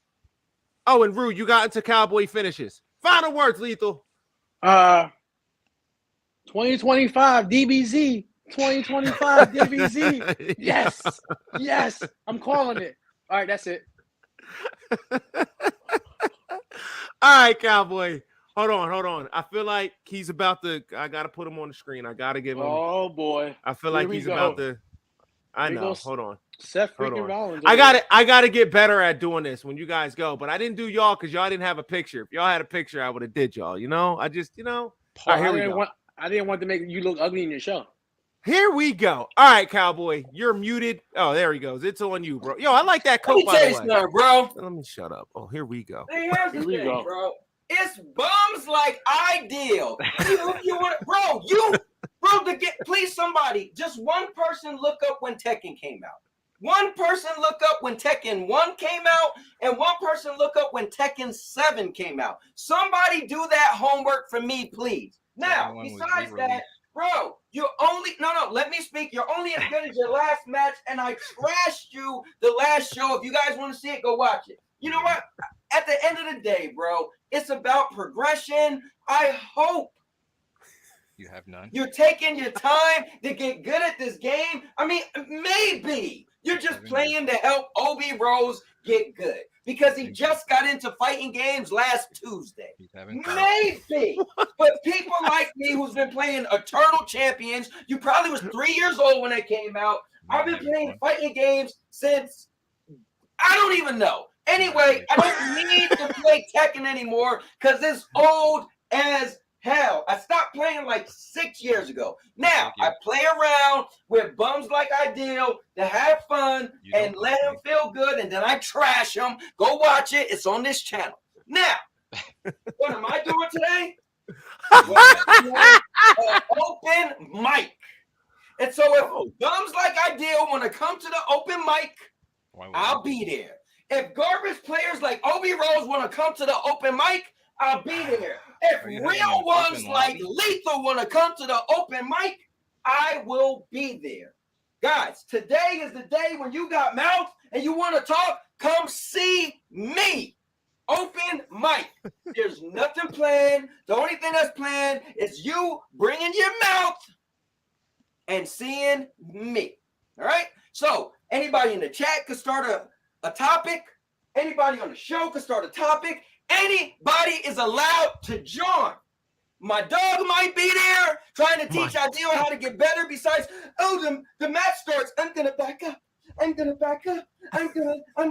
[SPEAKER 1] Oh, and Rue, you got into Cowboy finishes. Final words, Lethal.
[SPEAKER 9] 2025 DBZ. 2025 DBZ. Yes. I'm calling it. All right, that's it.
[SPEAKER 1] All right, Cowboy. Hold on. I feel like he's about to. I gotta put him on the screen. I gotta give him.
[SPEAKER 9] Oh boy.
[SPEAKER 1] I feel like he's about to. I know. Hold on.
[SPEAKER 9] Seth freaking Rollins.
[SPEAKER 1] I gotta get better at doing this when you guys go. But I didn't do y'all because y'all didn't have a picture. If y'all had a picture, I would have did y'all. I just. All right, here we go.
[SPEAKER 9] I didn't want to make you look ugly in your show.
[SPEAKER 1] Here we go. All right, Cowboy, you're muted. Oh, there he goes. It's on you, bro. Yo, I like that coat, by the way.
[SPEAKER 10] Bro.
[SPEAKER 1] Let me shut up. Oh, here we go.
[SPEAKER 10] Here's the thing, bro. It's bums like Ideal. Please, somebody, just one person look up when Tekken came out. One person look up when Tekken 1 came out, and one person look up when Tekken 7 came out. Somebody do that homework for me, please. Now, besides that, bro, let me speak. You're only as good as your last match, and I trashed you the last show. If you guys want to see it, go watch it. You know what? At the end of the day, bro, it's about progression. I hope
[SPEAKER 2] you have none.
[SPEAKER 10] You're taking your time to get good at this game. I mean, maybe you're just playing to help Obi Rose get good. because he just got into fighting games last Tuesday. Maybe. But people like me who's been playing Eternal Champions, you probably was 3 years old when it came out. I've been playing fighting games since, I don't even know. Anyway, I don't need to play Tekken anymore because it's old as hell. I stopped playing like 6 years ago. Now, I play around with bums like Ideal to have fun and let him feel good, and then I trash him. Go watch it. It's on this channel. Now, what am I doing today? Open mic. And so if bums like Ideal want to come to the open mic, I'll be there. If garbage players like Obi Rose want to come to the open mic, I'll be there. If real ones like Lethal want to come to the open mic, I will be there. Guys, today is the day when you got mouth and you want to talk, come see me. Open mic. There's nothing planned. The only thing that's planned is you bringing your mouth and seeing me. All right? So anybody in the chat could start a topic. Anybody on the show could start a topic. Anybody is allowed to join. My dog might be there trying to teach Ideal how to get better. Besides, the match starts. I'm gonna back up. I'm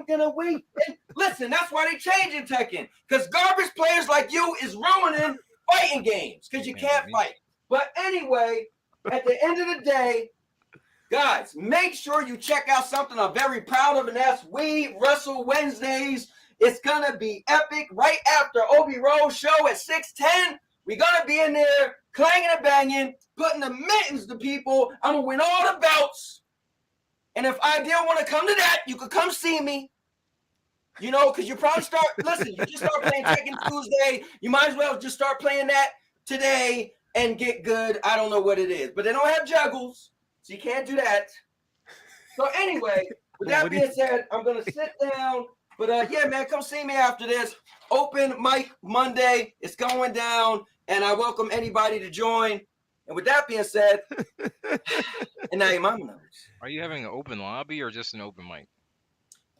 [SPEAKER 10] gonna wait. And listen, that's why they changing Tekken. Because garbage players like you is ruining fighting games because you can't fight. But anyway, at the end of the day, guys, make sure you check out something I'm very proud of, and that's We Wrestle Wednesdays. It's going to be epic right after Obi Rose show at 6:10. We're going to be in there clanging and banging, putting the mittens to people. I'm going to win all the belts. And if Ideal want to come to that, you could come see me. You know, because you probably you just start playing Tekken Tuesday. You might as well just start playing that today and get good. I don't know what it is. But they don't have juggles, so you can't do that. So anyway, with that being said, I'm going to sit down. But yeah, man, come see me after this. Open mic Monday. It's going down, and I welcome anybody to join. And with that being said, and now your mama knows.
[SPEAKER 2] Are you having an open lobby or just an open mic?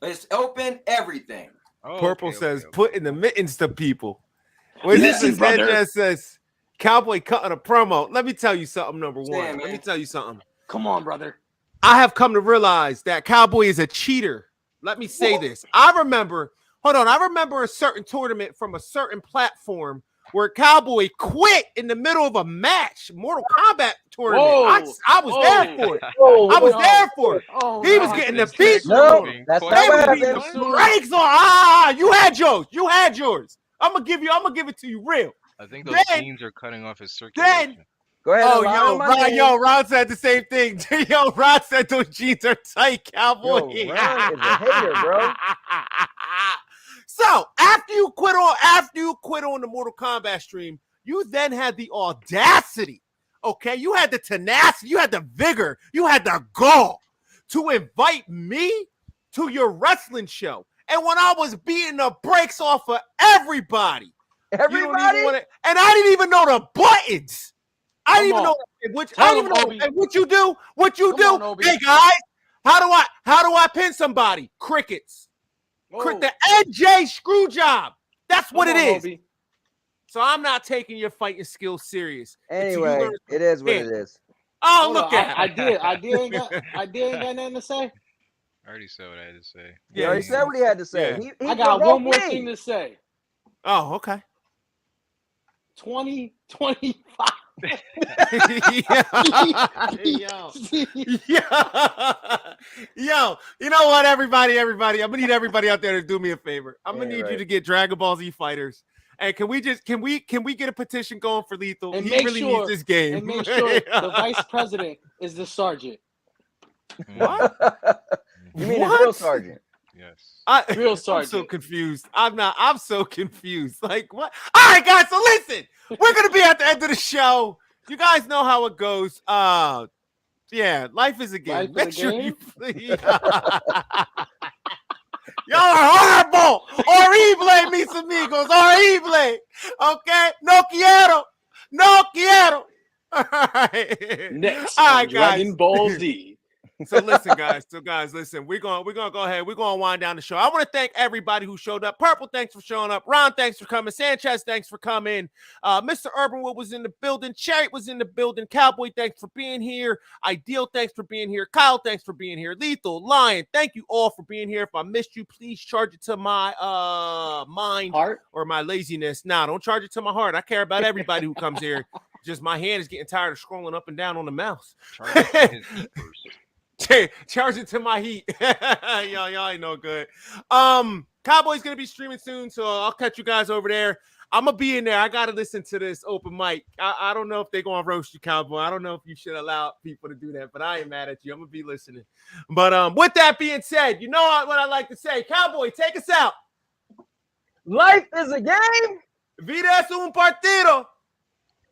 [SPEAKER 10] It's open everything.
[SPEAKER 2] Oh,
[SPEAKER 1] Purple says, putting the mittens to people. What
[SPEAKER 7] Listen,
[SPEAKER 1] this
[SPEAKER 7] brother.
[SPEAKER 1] Sanchez says, Cowboy cutting a promo. Let me tell you something, number one.
[SPEAKER 10] Damn,
[SPEAKER 1] Let me
[SPEAKER 10] man.
[SPEAKER 1] tell you something.
[SPEAKER 7] Come on, brother.
[SPEAKER 1] I have come to realize that Cowboy is a cheater. Let me say this. I remember a certain tournament from a certain platform where Cowboy quit in the middle of a match, Mortal Kombat tournament. I was there for it. I was there for it. He was getting the beat.
[SPEAKER 6] No, that's not
[SPEAKER 1] They
[SPEAKER 6] what
[SPEAKER 1] were beating
[SPEAKER 6] happened.
[SPEAKER 1] the brakes on. You had yours. I'm gonna give it to you real.
[SPEAKER 2] I think those jeans are cutting off his
[SPEAKER 1] Then
[SPEAKER 2] circulation.
[SPEAKER 6] Go ahead.
[SPEAKER 1] Ron said the same thing. Ron said those jeans are tight, Cowboy.
[SPEAKER 6] Yo, Ron is a hater, bro.
[SPEAKER 1] So after you quit on the Mortal Kombat stream, you then had the audacity, okay? You had the tenacity, you had the vigor, you had the gall to invite me to your wrestling show. And when I was beating the brakes off of everybody, and I didn't even know the buttons. I didn't even know what you do. Hey guys, how do I pin somebody? Crickets. The NJ screw job. That's what it is. Obi. So I'm not taking your fighting skills serious.
[SPEAKER 6] Anyway, it is what it is.
[SPEAKER 1] Oh, look at
[SPEAKER 9] I did ain't got nothing to say.
[SPEAKER 2] I already said what I had to say.
[SPEAKER 6] He already said what he had to say.
[SPEAKER 1] Yeah.
[SPEAKER 9] I got one more thing to say.
[SPEAKER 1] Oh, okay.
[SPEAKER 9] 2025.
[SPEAKER 1] Yo, you know what, everybody, I'm gonna need everybody out there to do me a favor. I'm gonna need you to get Dragon Ball Z Fighters. And can we get a petition going for Lethal?
[SPEAKER 9] And
[SPEAKER 1] he really needs this game.
[SPEAKER 9] And make sure the vice president is the sergeant.
[SPEAKER 1] What?
[SPEAKER 6] You mean the real sergeant?
[SPEAKER 2] Yes.
[SPEAKER 9] Real sergeant.
[SPEAKER 1] I'm so confused. I'm so confused. Like what? All right, guys. So listen, we're gonna be at the end of the show. You guys know how it goes. Yeah, life is a game. Make sure you please. Y'all are horrible. Horrible, mis amigos. Horrible. Okay? No quiero. No quiero. All right.
[SPEAKER 9] Next,
[SPEAKER 1] all right, guys.
[SPEAKER 9] Dragon Ball Z.
[SPEAKER 1] So listen, guys. Listen. We're gonna go ahead. We're gonna wind down the show. I want to thank everybody who showed up. Purple, thanks for showing up. Ron, thanks for coming. Sanchez, thanks for coming. Mr. Urbanwood was in the building. Cherry was in the building. Cowboy, thanks for being here. Ideal, thanks for being here. Kyle, thanks for being here. Lethal, Lion, thank you all for being here. If I missed you, please charge it to my mind
[SPEAKER 9] Heart?
[SPEAKER 1] or my laziness. Nah, don't charge it to my heart. I care about everybody who comes here. Just my hand is getting tired of scrolling up and down on the mouse.
[SPEAKER 2] Charge it to his heat first.
[SPEAKER 1] Charge it to my heat. y'all ain't no good. Cowboy's gonna be streaming soon, so I'll catch you guys over there. I'm gonna be in there. I gotta listen to this open mic. I don't know if they're gonna roast you, Cowboy. I don't know if you should allow people to do that, but I ain't mad at you. I'm gonna be listening. But with that being said, you know what I like to say. Cowboy, take us out.
[SPEAKER 6] Life is a game.
[SPEAKER 1] Vida es un partido.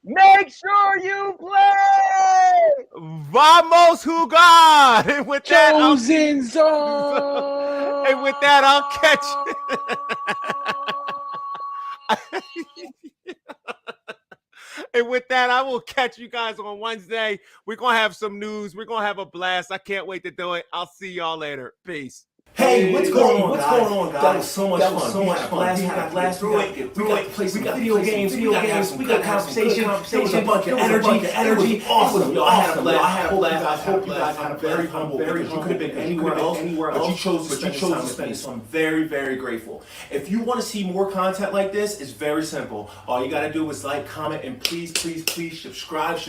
[SPEAKER 6] Make sure you play.
[SPEAKER 1] Vamos jugar. And with that,
[SPEAKER 7] Chosen zone.
[SPEAKER 1] and with that, I'll catch you. And with that, I will catch you guys on Wednesday. We're going to have some news. We're going to have a blast. I can't wait to do it. I'll see y'all later. Peace.
[SPEAKER 11] Hey, what's going on, guys? That was so much fun. We had a blast. We got to play some video games. We got a conversation. There was a bunch of energy. It was awesome. I had a blast. I hope you guys had a very humble. You could have been anywhere else, but you chose to spend it. So I'm very, very grateful. If you want to see more content like this, it's very simple. All you got to do is like, comment, and please subscribe.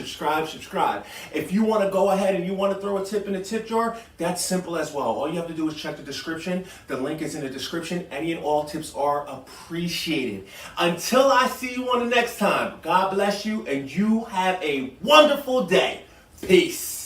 [SPEAKER 11] If you want to go ahead and you want to throw a tip in the tip jar, that's simple as well. All you have to do is check the description. The link is in the description. Any and all tips are appreciated. Until I see you on the next time, God bless you and you have a wonderful day. Peace.